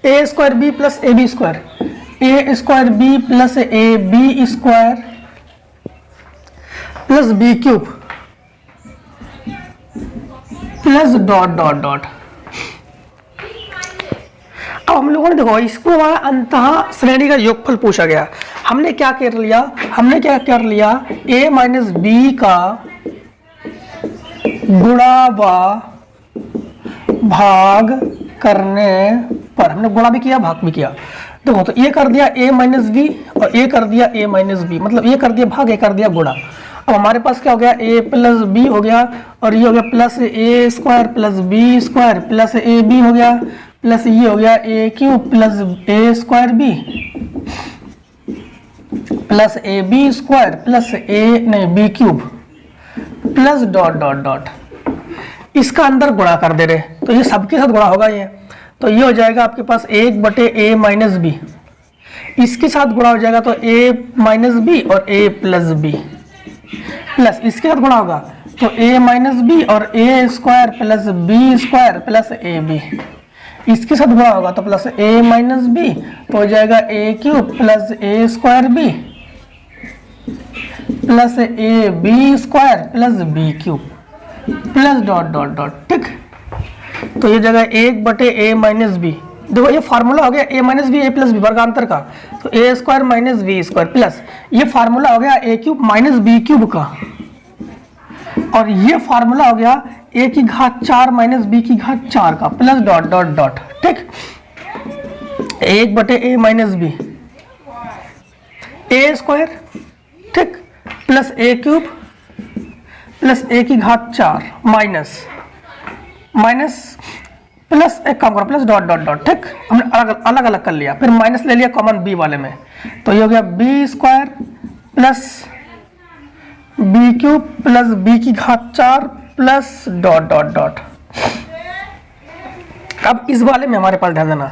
a square b plus a b square, a square b plus a b square plus b cube plus dot dot dot. अब हम लोगों ने देखो इसको हमारा अंतः श्रेणी का योगफल पूछा गया, हमने क्या कर लिया, a माइनस बी का गुणा व भाग करने पर, हमने गुणा भी किया भाग भी किया। देखो तो ये कर दिया a माइनस बी और ये कर दिया a माइनस बी, मतलब ये कर दिया भाग, ये कर दिया गुणा। अब हमारे पास क्या हो गया, a प्लस बी हो गया और ये हो गया plus a square plus b square plus a b हो गया, प्लस ये हो गया a cube plus a square b plus a b square plus b cube plus dot dot dot. इसका अंदर गुणा कर दे रहे, तो ये सबके साथ गुणा होगा ये, तो ये हो जाएगा आपके पास 1/a माइनस बी, इसके साथ गुणा हो जाएगा तो a माइनस बी और a प्लस बी, प्लस इसके साथ गुणा होगा तो a माइनस बी और a square plus b square plus a b, इसके साथ गुणा होगा तो प्लस a माइनस बी तो हो जाएगा a cube plus a square b plus a b square plus b cube plus dot dot dot. ठीक, तो ये जगह 1/a माइनस बी, देखो ये फार्मूला हो गया a minus b a plus b वर्गांतर का, तो a square minus b square plus ये फार्मूला हो गया a cube minus b cube का, और ये फार्मूला हो गया a की घात 4 माइनस बी की घात 4 का प्लस डॉट डॉट डॉट। ठीक, 1/a minus b a square, ठीक, plus a cube plus a की घात 4 माइनस प्लस एक काम करो प्लस डॉट डॉट डॉट। ठीक, हमने अलग अलग कर लिया, फिर माइनस ले लिया कॉमन b वाले में, तो ये हो गया b square plus b cube plus b की घात 4 प्लस डॉट डॉट डॉट। अब इस वाले में हमारे पास ध्यान देना,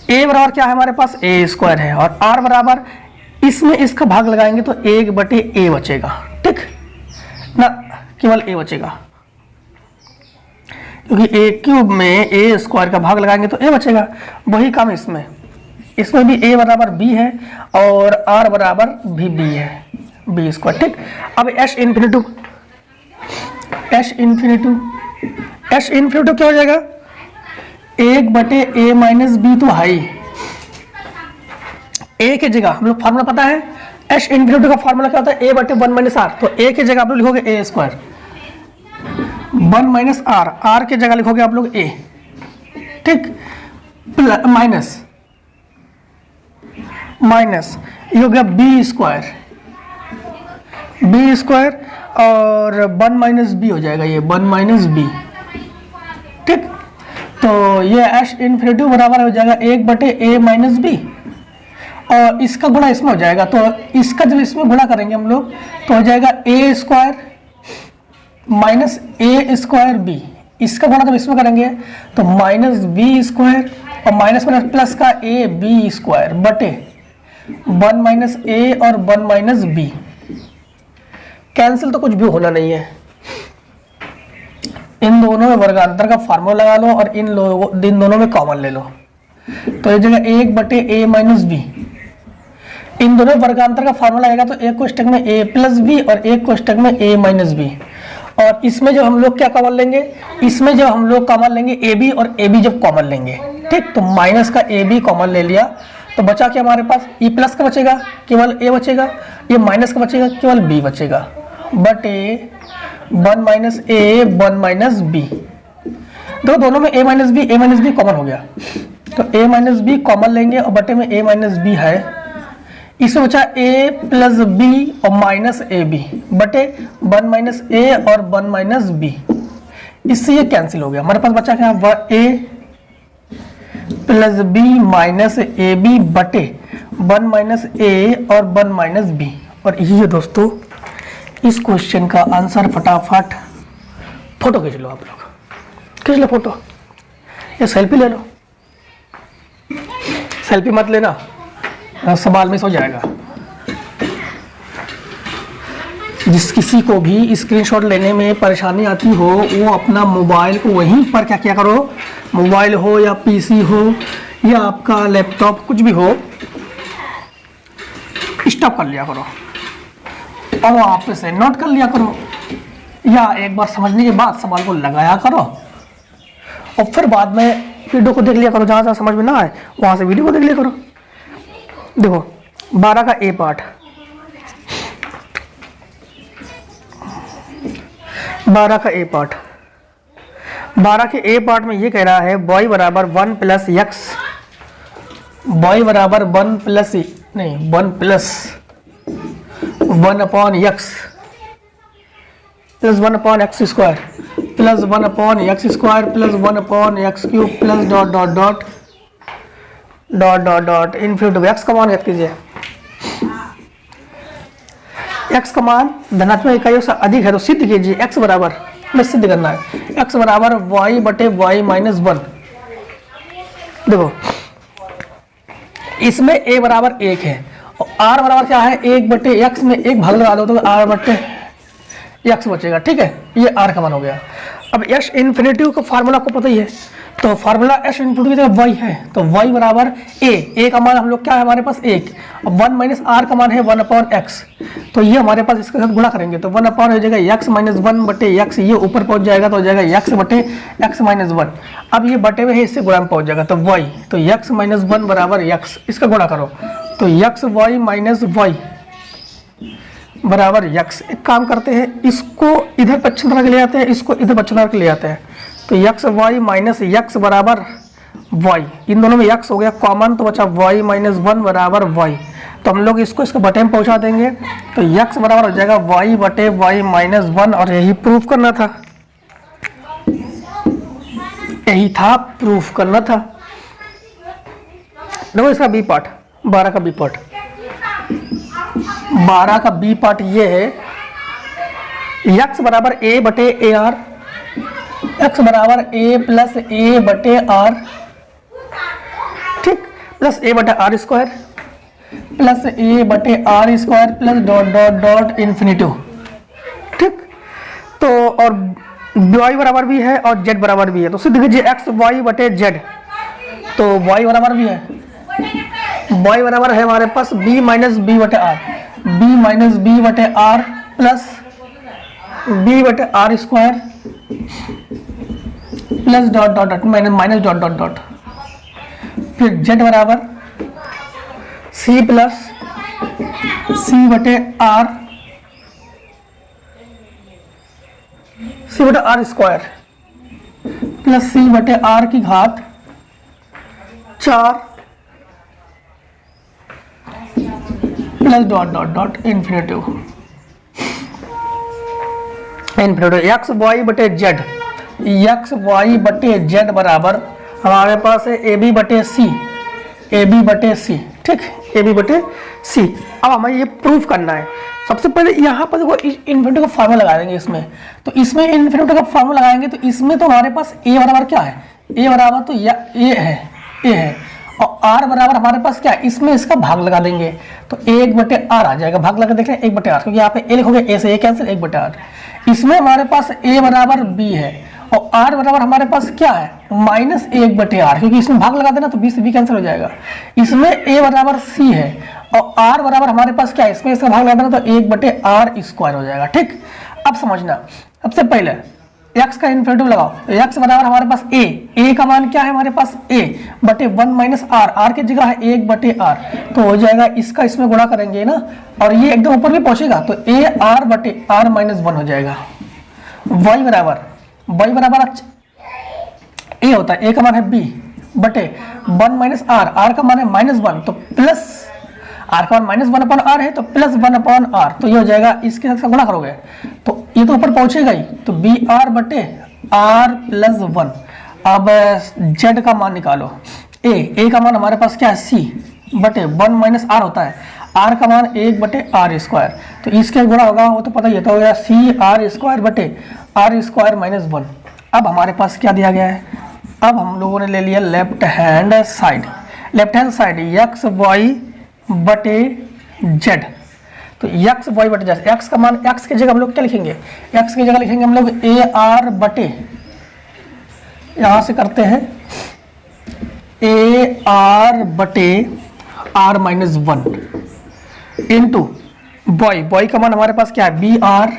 a बराबर क्या है हमारे पास a स्क्वायर है और r बराबर इसमें इसका भाग लगाएंगे तो 1/a बचेगा। ठीक ना, केवल a बचेगा क्योंकि a क्यूब में a स्क्वायर का भाग लगाएंगे तो a बचेगा। वही काम इसमें भी a बराबर b है और r बराबर भी b है, b स्क्वायर। ठीक, अब h इन्फिनिटू क्या हो जाएगा, 1/a माइनस बी तो हाई, a की जगह हम लोग फार्मूला पता है h इन्फिनिटी का फार्मूला क्या होता है, a/1 माइनस r, तो a की जगह आप लोग लिखोगे a स्क्वायर 1 माइनस r की जगह लिखोगे आप लोग a। ठीक, माइनस ये हो गया b स्क्वायर और 1 माइनस b हो जाएगा, ये 1 माइनस b। ठीक, तो ये h इन्फिनिटी बराबर हो जाएगा 1/a माइनस b और इसका गुणा इसमें हो जाएगा, तो इसका जब इसमें गुणा करेंगे हम लोग तो हो जाएगा a square minus a square b, इसका गुणा जब इसमें करेंगे तो माइनस b स्क्वायर और माइनस माइनस प्लस का a b स्क्वायर बटे 1 माइनस a और 1 माइनस b, कैंसिल तो कुछ भी होना नहीं है। इन दोनों में वर्गांतर का फार्मूला लगा लो और इन दोनों में कॉमन ले लो, तो ये जगह 1/a माइनस b, इन दोनों वर्गांतर का फार्मूला आएगा तो एक कोष्टक में a प्लस बी और एक कोष्टक में a माइनस बी, और इसमें जब हम लोग क्या कॉमन लेंगे, इसमें जब हम लोग कॉमन लेंगे a b और a b जब कॉमन लेंगे, ठीक, तो माइनस का a b कॉमन ले लिया तो बचा क्या हमारे पास, e प्लस का बचेगा केवल a बचेगा, ये माइनस का बचेगा केवल b बचेगा, बटे 1 माइनस a 1 माइनस b, तो दोनों में a माइनस b कॉमन हो गया, तो a माइनस b कॉमन लेंगे और बटे में a माइनस b है, इसमें बचा a प्लस b और माइनस ए बी बटे 1 माइनस a और 1 माइनस b, इससे ये कैंसिल हो गया। हमारे पास बचा क्या, a plus b minus a b बटे 1 माइनस a और 1 माइनस b। और ये दोस्तों इस क्वेश्चन का आंसर फटाफट फोटो खींच लो, आप लोग खींच लो फोटो, ये सेल्फी ले लो, सेल्फी मत लेना, सवाल मिस हो जाएगा। जिस किसी को भी स्क्रीनशॉट लेने में परेशानी आती हो वो अपना मोबाइल को वहीं पर क्या किया करो, मोबाइल हो या पीसी हो या आपका लैपटॉप कुछ भी हो, स्टॉप कर लिया करो और वहाँ पे से नोट कर लिया करो, या एक बार समझने के बाद सवाल को लगाया करो और फिर बाद में वीडियो को देख लिया करो। जहाँ जहाँ समझ में ना आए वहाँ से वीडियो को देख लिया करो। देखो 12 का ए पार्ट, 12 का ए पार्ट, 12 के ए पार्ट में ये कह रहा है y बराबर 1 प्लस एक्स, y बराबर 1 प्लस नहीं 1 plus 1 upon x plus 1 upon x square plus 1 upon x square plus 1 upon x cube plus dot dot dot dot dot dot infinity x का मान याद कीजिए। x का मान धनात्मक इकाइयों से अधिक है तो सिद्ध कीजिए। x बराबर में सिद्ध करना है, x बराबर y बटे y माइनस 1। देखो इसमें a बराबर 1 है और r बराबर क्या है, 1 बटे x में 1 भाग लगा दो तो r बटे x बचेगा। ठीक है, ये r का मान हो गया। अब x इन्फिनिटी का फार्मूला आपको पता ही है, तो फार्मूला x इनपुट की जगह y है तो y बराबर a का मान हम लोग क्या है हमारे पास 1, अब 1 माइनस r का मान है 1 अपॉन x, तो ये हमारे पास इसके साथ गुणा करेंगे तो 1 अपॉन हो जाएगा x माइनस 1 बटे x, ये ऊपर पहुंच जाएगा तो हो जाएगा x बटे x माइनस 1। अब ये बटे हुए है इससे गुणा में पहुंच जाएगा तो y, तो x माइनस 1 बराबर x, इसका गुणा करो तो x y माइनस y बराबर x। एक काम करते हैं, इसको इधर पश्चिम तरफ ले आते हैं, इसको इधर पश्चिम तरफ ले आते हैं तो x y माइनस x बराबर y, इन दोनों में x हो गया कॉमन तो बचा y माइनस 1 बराबर y, तो हम लोग इसको इसके बटे में पहुंचा देंगे तो x बराबर हो जाएगा y बटे y माइनस 1 और यही प्रूफ करना था, यही था प्रूफ करना था। देखो इसका बी पार्ट, 12 का बी पार्ट, 12 का बी पार्ट ये है x बराबर a बटे ए आर, x बराबर a प्लस a बटे r, ठीक, प्लस a बटे आर स्क्वायर प्लस a बटे r square plus dot dot dot infinity. ठीक, तो और y बराबर भी है और z बराबर भी है तो सिद्ध कीजिए x y बटे z, तो y बराबर भी है, y बराबर है हमारे पास b माइनस बी बटे आर, b माइनस बी बटे आर प्लस b बटे r square plus dot dot dot minus dot dot dot, फिर z बराबर c प्लस c बटे आर, c बटे आर स्क्वायर प्लस c बटे आर की घात 4 plus dot dot dot infinity infinity x y बटे z, x y बटे z बराबर हमारे पास है ए बी बटे सी, ए बी बटे सी, ठीक, ए बी बटे सी। अब हमें ये प्रूफ करना है। सबसे पहले यहाँ पर देखो इन्फिनिटी का फार्मूला लगा देंगे इसमें, तो इसमें इन्फिनिटी का फार्मूला लगाएंगे तो इसमें तो हमारे पास ए बराबर क्या है, ए बराबर तो ए है और आर बराबर हमारे पास क्या है, इसमें इसका भाग लगा देंगे तो 1/r आ जाएगा, भाग लगा देख रहे हैं 1/r, क्योंकि यहाँ पे ए लिखोगे ए से ए कैंसिल 1/r। इसमें हमारे पास a बराबर b है और r बराबर हमारे पास क्या है -1/r, क्योंकि इसमें भाग लगा देना तो b से b कैंसिल हो जाएगा। इसमें a बराबर c है और r बराबर हमारे पास क्या है, इसमें इसका भाग लगा देना तो 1/r स्क्वायर हो जाएगा। ठीक, अब समझना, सबसे पहले x का इन्फिनिटी लगाओ तो x बराबर हमारे पास a का मान क्या है हमारे पास a बटे 1 - r की जगह है 1/r, तो हो जाएगा इसका इसमें गुणा करेंगे ना और ये एकदम ऊपर भी पहुंचेगा तो a बटे r - 1 हो जाएगा। y बराबर a होता है, a का मान है b बटे 1 - r का मान है -1 तो प्लस r का मान -1/r है तो प्लस 1/r, तो ये हो जाएगा, इसके साथ गुणा करोगे तो ये तो ऊपर पहुंचेगा ही तो br बटे r प्लस 1। अब z का मान निकालो, a का मान हमारे पास क्या है c बटे 1 - r होता है, r का मान 1/r स्क्वायर, तो इसके गुणा होगा वो तो पता ही है, तो हो गया c r स्क्वायर बटे r स्क्वायर -1। अब हमारे पास क्या दिया गया है, अब हम लोगों ने ले लिया left hand side x y बटे जेड। तो एक्स वाई बटे जेड, एक्स का मान, एक्स की जगह हम लोग क्या लिखेंगे, एक्स की जगह लिखेंगे हम लोग ए आर बटे, यहां से करते हैं ए आर बटे आर माइनस 1 इंटू बॉय का मान हमारे पास क्या है, बी आर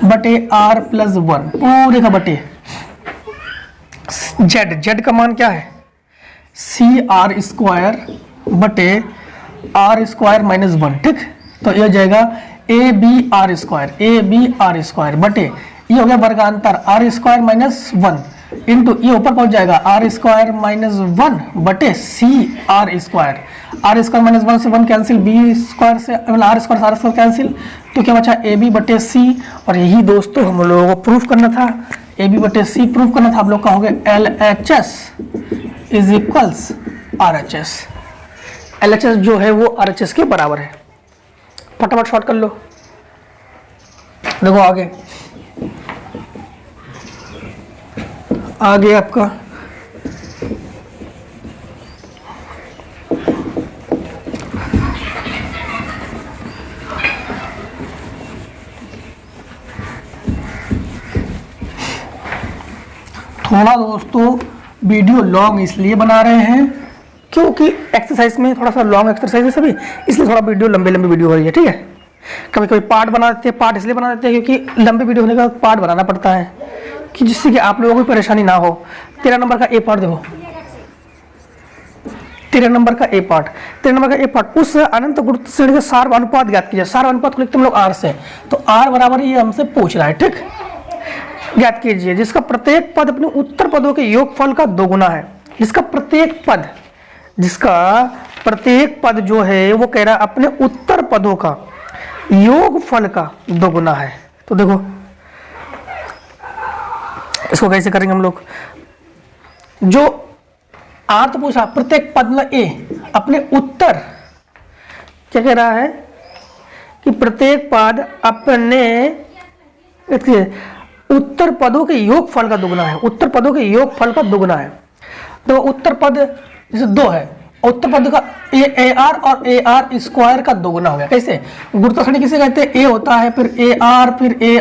बटे आर प्लस 1 पूरे का बटे जेड का मान क्या है, सी आर स्क्वायर बटे आर स्क्वायर माइनस 1। ठीक, तो ये हो जाएगा ए बी आर स्क्वायर बटे, ये हो गया वर्गांतर आर स्क्वायर माइनस 1 इंटू ये ऊपर पहुंच जाएगा आर स्क्वायर माइनस 1 बटे सी आर स्क्वायर माइनस 1 से 1 कैंसिल, बी स्क्वायर से आर स्क्वायर कैंसिल, तो क्या बचा ए बी बटे सी। और यही दोस्तों हम लोगों को प्रूफ करना था, ए बी बटे सी प्रूफ करना था। आप लोग कहोगे L H S is equals R H S, L H S जो है वो आर एच एस के बराबर है। फटाफट शॉर्ट कर लो, देखो आगे आपका थोड़ा दोस्तों वीडियो लॉन्ग इसलिए बना रहे हैं क्योंकि एक्सरसाइज में थोड़ा सा लॉन्ग एक्सरसाइज है सभी, इसलिए थोड़ा वीडियो लंबे वीडियो हो रही है। ठीक है, कभी कभी पार्ट बना देते हैं, पार्ट इसलिए बना देते हैं क्योंकि लंबे वीडियो होने का पार्ट बनाना पड़ता है कि जिससे कि आप लोगों को परेशानी ना हो। 13 नंबर का ए पार्ट देखो, 13 नंबर का ए पार्ट, उस अनंत गुरुत्व श्रेणी का सार अनुपात ज्ञात कीजिए। सार अनुपात को लिखते हम लोग आर से, तो आर बराबर ये हमसे पूछ रहा है। ठीक, ज्ञात कीजिए जिसका प्रत्येक पद अपने उत्तर पदों के योगफल का दोगुना है। जिसका प्रत्येक पद जो है वो कह रहा है अपने उत्तर पदों का योगफल का दोगुना है। तो देखो इसको कैसे करेंगे हम लोग, जो आर तो पूछा प्रत्येक पद में ए अपने उत्तर, क्या कह रहा है कि प्रत्येक पद अपने उत्तर पदों के योगफल का दुगना है, उत्तर पदों के योगफल का दुगना है। तो उत्तर पद जैसे 2 है, उत्तर पद का ए आर और ए आर स्क्वायर का दोगुना हो गया। कैसे, गुरुत्व श्रेणी किसे कहते हैं, ए होता है फिर ए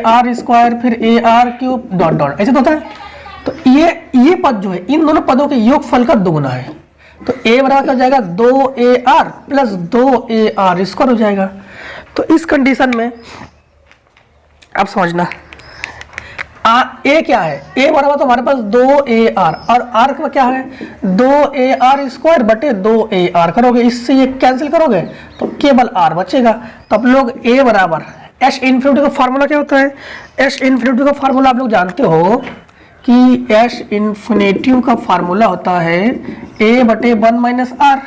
आर स्क्वायर फिर A R cube dot dot, ऐसे तो होता है। तो ये पद जो है इन दोनों पदों के योगफल का दोगुना है। तो ए बराबर क्या हो जाएगा, 2AR प्लस 2AR स्क्वायर हो जाएगा। तो इस कंडीशन में आप समझना ए क्या है, ए बराबर तो हमारे पास 2AR और आर का क्या है 2AR स्क्वायर बटे 2AR करोगे, इससे ये कैंसिल करोगे तो केवल आर बचेगा। तो आप लोग ए बराबर एच इन्फिनिटी का फार्मूला क्या होता है, एच इन्फिनिटी का फार्मूला आप लोग जानते हो कि एच इन्फिनिटी का फार्मूला होता है ए बटे 1 माइनस आर।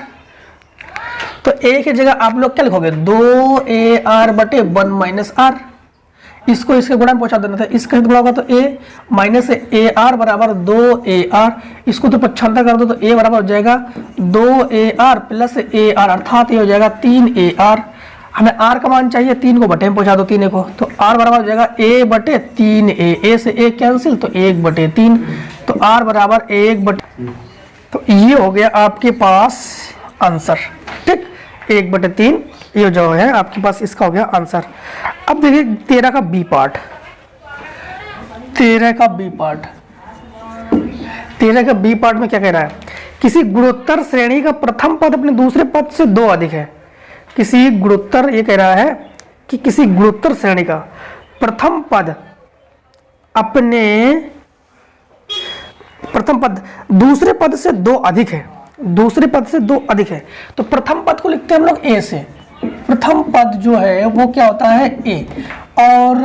तो ए की जगह आप लोग क्या लिखोगे 2AR बटे 1 माइनस आर, इसको इसके गुणा में पहुंचा देना था, इसका गुणा होगा तो ए माइनस AR बराबर 2AR, इसको तो 75 कर दो तो ए बराबर हो जाएगा 2AR प्लस AR अर्थात ये हो जाएगा 3AR। हमें आर का मान चाहिए, 3 को बटे में पहुंचा दो 3 को, तो आर बराबर हो जाएगा ए बटे 3A, ए से ए कैंसिल तो 1 बटे 3, तो आर बराबर 1 बटे, तो ये हो गया आपके पास आंसर। ठीक, 1 बटे 3 ये जो है आपके पास इसका हो गया आंसर। अब देखिए 13 का बी पार्ट, 13 का बी पार्ट में क्या कह रहा है, किसी गुणोत्तर श्रेणी का प्रथम पद अपने दूसरे पद से 2 अधिक है। किसी गुणोत्तर, ये कह रहा है कि किसी गुणोत्तर श्रेणी का प्रथम पद अपने प्रथम पद दूसरे पद से 2 अधिक है, दूसरे पद से 2 अधिक है। तो प्रथम पद को लिखते हैं हम लोग ए से, प्रथम पद जो है वो क्या होता है ए, और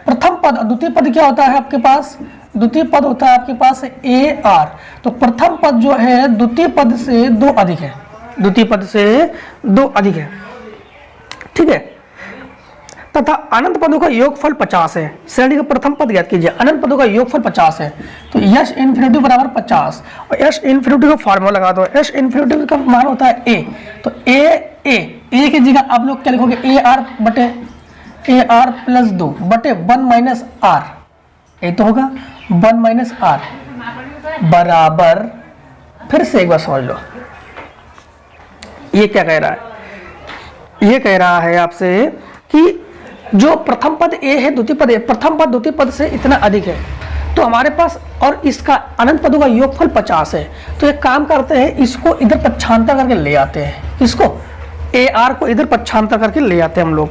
प्रथम पद द्वितीय पद क्या होता है आपके पास, द्वितीय पद होता है आपके पास AR। तो प्रथम पद जो है द्वितीय पद से 2 अधिक है, द्वितीय पद से 2 अधिक है। ठीक है, तथा अनंत पदों का योगफल 50 है। श्रेणी का प्रथम पद ज्ञात कीजिए, अनंत पदों का योगफल 50 है। तो एच इन्फिनिटी बराबर 50 और एच इन्फिनिटी का फार्मूला लगा दो, एच इन्फिनिटी का मान होता है ए, तो ए की जगह आप लोग क्या लिखोगे AR बटे AR प्लस 2 बटे 1 माइनस आर, ये तो होगा 1 माइनस आर। बराबर, फिर से एक बार समझ लो ये क्या कह रहा है। ये कह रहा है आपसे कि जो प्रथम पद ए है, द्वितीय पद ए, प्रथम पद द्वितीय पद से इतना अधिक है, तो हमारे पास और इसका अनंत पदों का योगफल 50 है। तो एक काम करते हैं, इसको इधर पक्षांतर करके ले आते हैं, इसको ए आर को इधर पक्षांतर करके ले आते हैं हम लोग।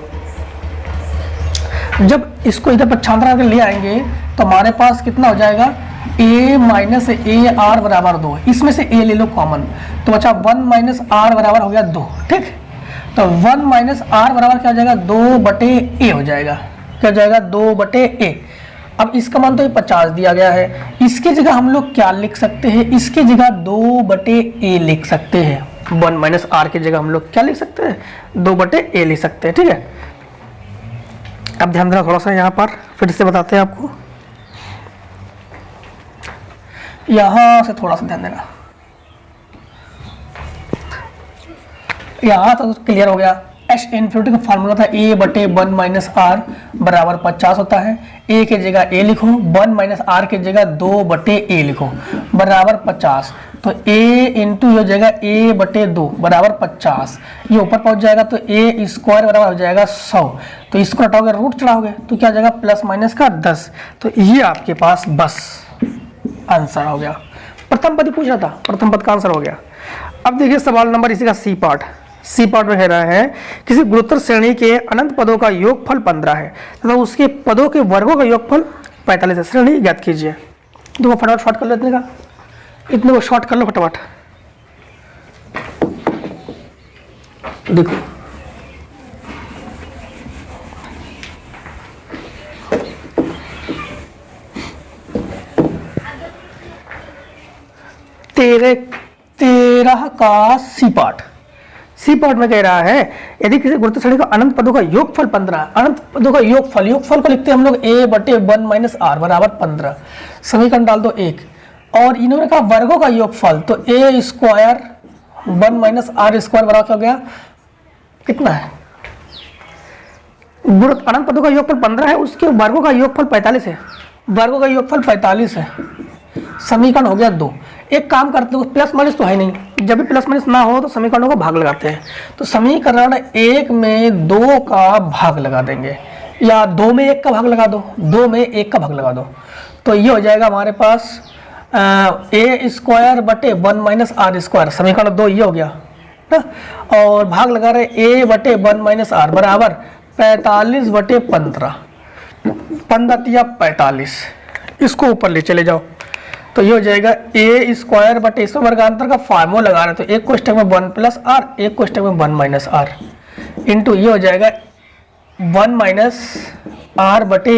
जब इसको इधर पक्षांतर करके ले आएंगे तो हमारे पास कितना हो जाएगा, a माइनस ए आर बराबर 2, इसमें से a ले लो कॉमन, तो बचा 1 माइनस आर बराबर हो गया 2, ठीक। तो 1 माइनस आर बराबर क्या हो जाएगा, 2/a हो जाएगा, क्या हो जाएगा 2/a। अब इसका मान तो ये 50 दिया गया है, इसकी जगह हम लोग क्या लिख सकते हैं, इसकी जगह 2/a लिख सकते हैं। 1 माइनस आर की जगह हम लोग क्या लिख सकते हैं, 2/a लिख सकते हैं, ठीक है। अब ध्यान देना थोड़ा सा, यहाँ पर फिर से बताते हैं आपको, यहाँ से थोड़ा सा ध्यान देना, यहाँ तो क्लियर हो गया। एच इन्फिनिटी का फार्मूला था a/1 माइनस आर बराबर 50 होता है। a की जगह a लिखो, 1 माइनस आर की जगह 2/a लिखो बराबर 50। तो a इंटू ये जगह a/2 बराबर 50, ये ऊपर पहुंच जाएगा तो a स्क्वायर बराबर हो जाएगा 100। तो इसको हटाओगे, रूट चढ़ाओगे तो क्या जाएगा प्लस माइनस का 10। तो ये आपके पास बस आंसर हो गया। प्रथम पद ही पूछ रहा था, प्रथम पद का आंसर हो गया। अब देखिए सवाल नंबर इसी का सी पार्ट। सी पार्ट में कह रहा है किसी गुणोत्तर श्रेणी के अनंत पदों का योगफल 15 है तथा उसके पदों के वर्गों का योगफल 45 है। श्रेणी ज्ञात कीजिए। तो फटाफट शॉर्ट कर लो, इतने को शॉर्ट कर लो फटाफट। देखो तेरह का सी पार्ट। सी पार्ट में कह रहा है यदि किसी गुणोत्तर श्रेणी का अनंत पदों का योगफल 15, अनंत पदों का योगफल को लिखते हैं हम लोग a/1 माइनस आर बराबर 15। समीकरण डाल दो 1, और इन्होंने कहा वर्गों का योगफल, तो a square 1 minus r square बराबर क्या हो गया, कितना है, अनंत पदों का योगफल 15 है, उसके वर्गों का योगफल 45 है, वर्गों का योगफल 45 है। समीकरण हो गया 2। एक काम करते हो, प्लस माइनस तो है नहीं, जब भी प्लस माइनस ना हो तो समीकरणों का भाग लगाते हैं। तो समीकरण 1 में 2 का भाग लगा देंगे, या 2 में 1 का भाग लगा दो, 2 में 1 का भाग लगा दो, तो ये हो जाएगा हमारे पास a स्क्वायर बटे 1 माइनस आर स्क्वायर। समीकरण 2 ये हो गया ना, और भाग लगा रहे a/1 माइनस आर बराबर 45/15, 15 45, इसको ऊपर ले चले जाओ तो ये हो जाएगा a स्क्वायर बटे, इसमें वर्गांतर का फार्मूला लगा रहे तो एक कोष्ठक में 1 प्लस आर, एक कोष्ठक में 1 माइनस आर, इंटू ये हो जाएगा 1 माइनस आर बटे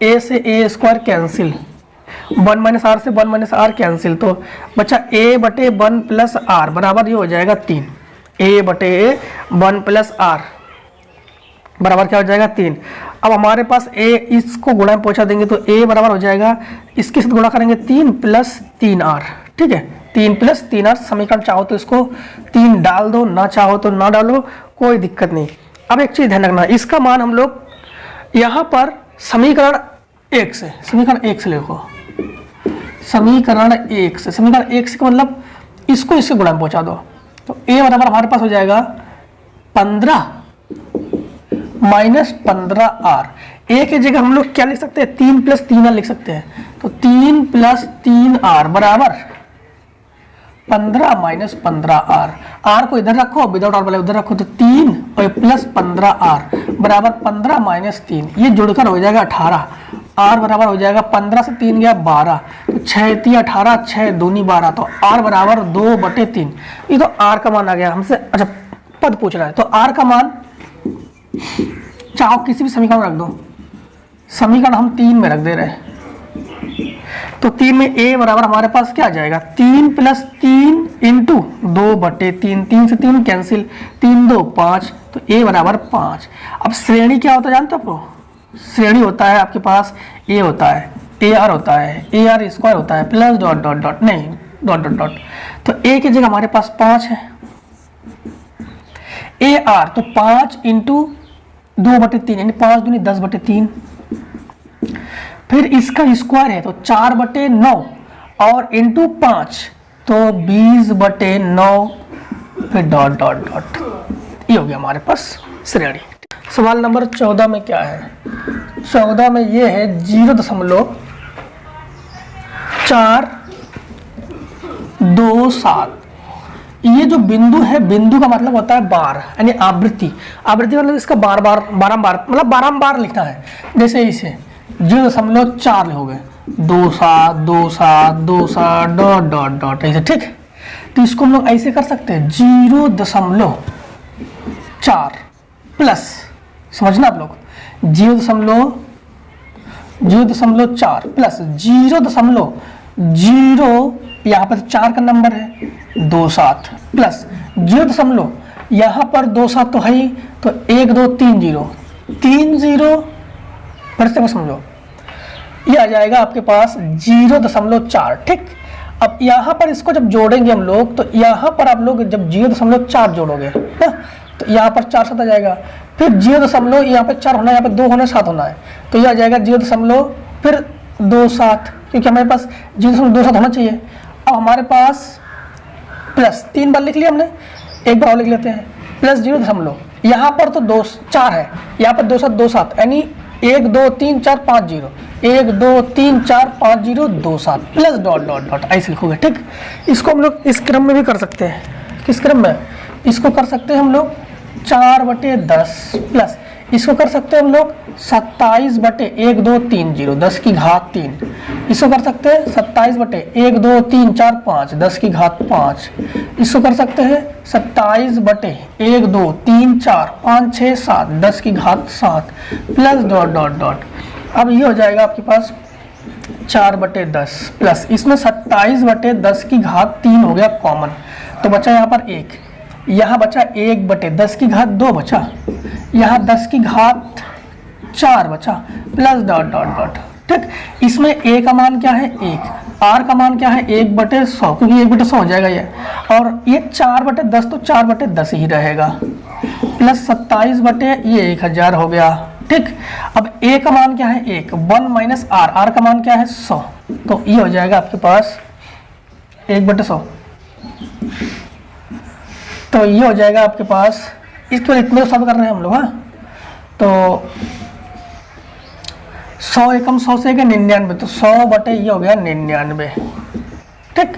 a से a square cancel, 1 minus r से 1 माइनस आर कैंसिल, तो बचा a/1 प्लस आर बराबर ये हो जाएगा 3, a/1 प्लस आर बराबर क्या हो जाएगा 3। अब हमारे पास a, इसको गुणा में पहुंचा देंगे तो a बराबर हो जाएगा, इसके साथ गुणा करेंगे 3 प्लस 3r, ठीक है, 3 प्लस 3r। समीकरण चाहो तो इसको 3 डाल दो, ना चाहो तो ना डालो, कोई दिक्कत नहीं। अब एक चीज ध्यान रखना, इसका मान हम लोग यहाँ पर समीकरण 1 से लिखो, समीकरण 1 से, समीकरण 1 से मतलब इसको इसके गुणा में पहुंचा दो, तो a बराबर हमारे पास हो जाएगा 15 माइनस 15r। a की जगह हम लोग क्या लिख सकते हैं, 3 प्लस 3r लिख सकते हैं, तो 3 प्लस 3r बराबर 15 माइनस 15r। r को इधर रखो, विदाउट r वाले उधर रखो, तो 3 और प्लस 15r बराबर 15 माइनस 3, ये जुड़कर हो जाएगा 18। r बराबर हो जाएगा 15 से 3 गया 12, तो 6 3 18, 6 दूनी 12, तो r बराबर 2/3। ये तो r का मान आ गया हमसे। अच्छा पद पूछ रहा है, तो r का मान चाहो किसी भी समीकरण रख दो, समीकरण हम 3 में रख दे रहे हैं, तो 3 में a बराबर हमारे पास क्या आ जाएगा, 3 प्लस 3 इंटू 2/3, 3 से 3 कैंसिल, 3 2 5, तो a बराबर 5। अब श्रेणी क्या होता है जानते हो, श्रेणी होता है आपके पास a होता है, ar होता है, ar स्क्वायर होता है, प्लस डॉट डॉट डॉट, नहीं डॉट डॉट डॉट, तो a की जगह हमारे पास 5 है, ar तो 5 इंटू 2/3 यानी 5 दूनी 10/3, फिर इसका स्क्वायर है तो 4/9, और इंटू 5 तो 20/9 फिर डॉट डॉट डॉट, ये हो गया हमारे पास श्रेणी। सवाल नंबर 14 में क्या है? 14 में ये है 0.427। ये जो बिंदु है, बिंदु का मतलब होता है बार, यानी आवृत्ति। आवृत्ति मतलब इसका बारंबार मतलब बारंबार लिखना है। जैसे इसे 0.4 लिखोगे, 27 डॉट डॉट डॉट ऐसे, ठीक। तो इसको हम लोग ऐसे कर सकते हैं 0.4 प्लस, समझना आप लोग, 0.4 प्लस 0.0, यहाँ पर 4 का नंबर है 27 प्लस 0. यहाँ पर 27 तो है ही, तो 1 2 3 0 फिर से समझो, ये आ जाएगा आपके पास 0.4, ठीक। अब यहाँ पर इसको जब जोड़ेंगे हम लोग, तो यहाँ पर आप लोग जब 0.4 जोड़ोगे ना, तो यहाँ पर 4 7 आ जाएगा, फिर 0. यहाँ पर 4 होना है, यहाँ पर 2 होना है, 7 होना है, तो यह आ जाएगा 0. फिर 27, क्योंकि हमारे पास 0.27 होना चाहिए। अब हमारे पास प्लस 3 बार लिख लिया हमने, एक बार और लिख लेते हैं, प्लस 0. यहाँ पर तो 4 है, यहाँ पर 2 7 2 7, यानी 1 2 3 4 5 0, 1 2 3 4 5 0 2 7 प्लस डॉट डॉट डॉट ऐसे लिखोगे, ठीक। इसको हम लोग इस क्रम में भी कर सकते हैं। किस क्रम में? इसको कर सकते हैं हम लोग 4/10 प्लस इसको कर सकते हैं हम लोग 27/1 2 3 0 10 की घात 3। इसको कर सकते हैं 27/1 2 3 4 5 10 की घात 5। इसको कर सकते हैं 27/1 2 3 4 5 6 7 10 की घात 7 प्लस डॉट डॉट डॉट। अब ये हो जाएगा आपके पास 4/10 प्लस इसमें 27/10 की घात 3 हो गया कॉमन, तो बचा यहाँ पर 1, यहाँ बचा 1/10 की घात 2 बचा, यहाँ 10 की घात 4 बचा प्लस डॉट डॉट डॉट, ठीक। इसमें a का मान क्या है 1, r का मान क्या है 1/100, क्योंकि 1/100 हो जाएगा ये, और ये 4/10 तो 4/10 ही रहेगा प्लस 27/1000 हो गया, ठीक। अब a का मान क्या है 1 1 - r का मान क्या है 100, तो ये हो जाएगा आपके पास 1/100। तो ये हो जाएगा आपके पास, इसके बाद इतने सब कर रहे हैं हम लोग, हाँ। तो 100 एकम 100 से 99, तो 100 ये हो गया 99, ठीक।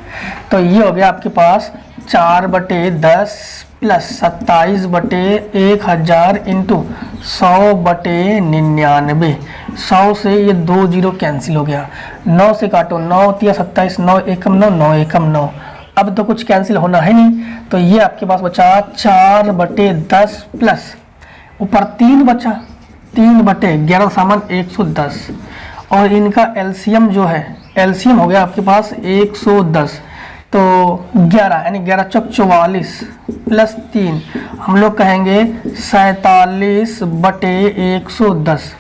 तो ये हो गया आपके पास 4/10 प्लस 27/1000 इंटू 100/99। 100 से ये 2 0 कैंसिल हो गया, 9 से काटो, 9 3 27, 9 एकम 9, 9 एकम 9। अब तो कुछ कैंसिल होना है नहीं, तो ये आपके पास बचा 4/10 प्लस ऊपर 3 बचा, 3/11 सामान 110, और इनका एलसीएम जो है, एलसीएम हो गया आपके पास 110, तो 11 यानी 11 चौक 44 प्लस 3 हम लोग कहेंगे 47/110।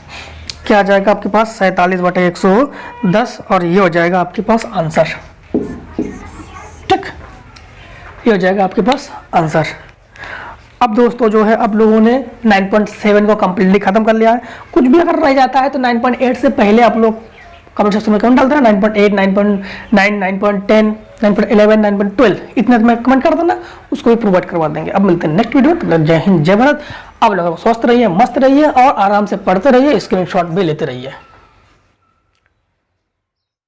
क्या आ जाएगा आपके पास 47/110, और ये हो जाएगा आपके पास आंसर, ठीक। ये हो जाएगा आपके पास आंसर। अब दोस्तों जो है, अब लोगों ने 9.7 को कम्प्लीटली खत्म कर लिया है। कुछ भी अगर रह जाता है तो 9.8 से पहले आप लोग कमेंट सेक्शन में कमेंट डालते हैं, 9.8 9.9 9.10 9.11 9.12 इतने में कमेंट कर देना, उसको भी प्रोवाइड करवा देंगे। अब मिलते हैं नेक्स्ट वीडियो, तो जय हिंद जय भारत। आप लोग स्वस्थ रहिए, मस्त रहिए और आराम से पढ़ते रहिए, स्क्रीनशॉट भी लेते रहिए।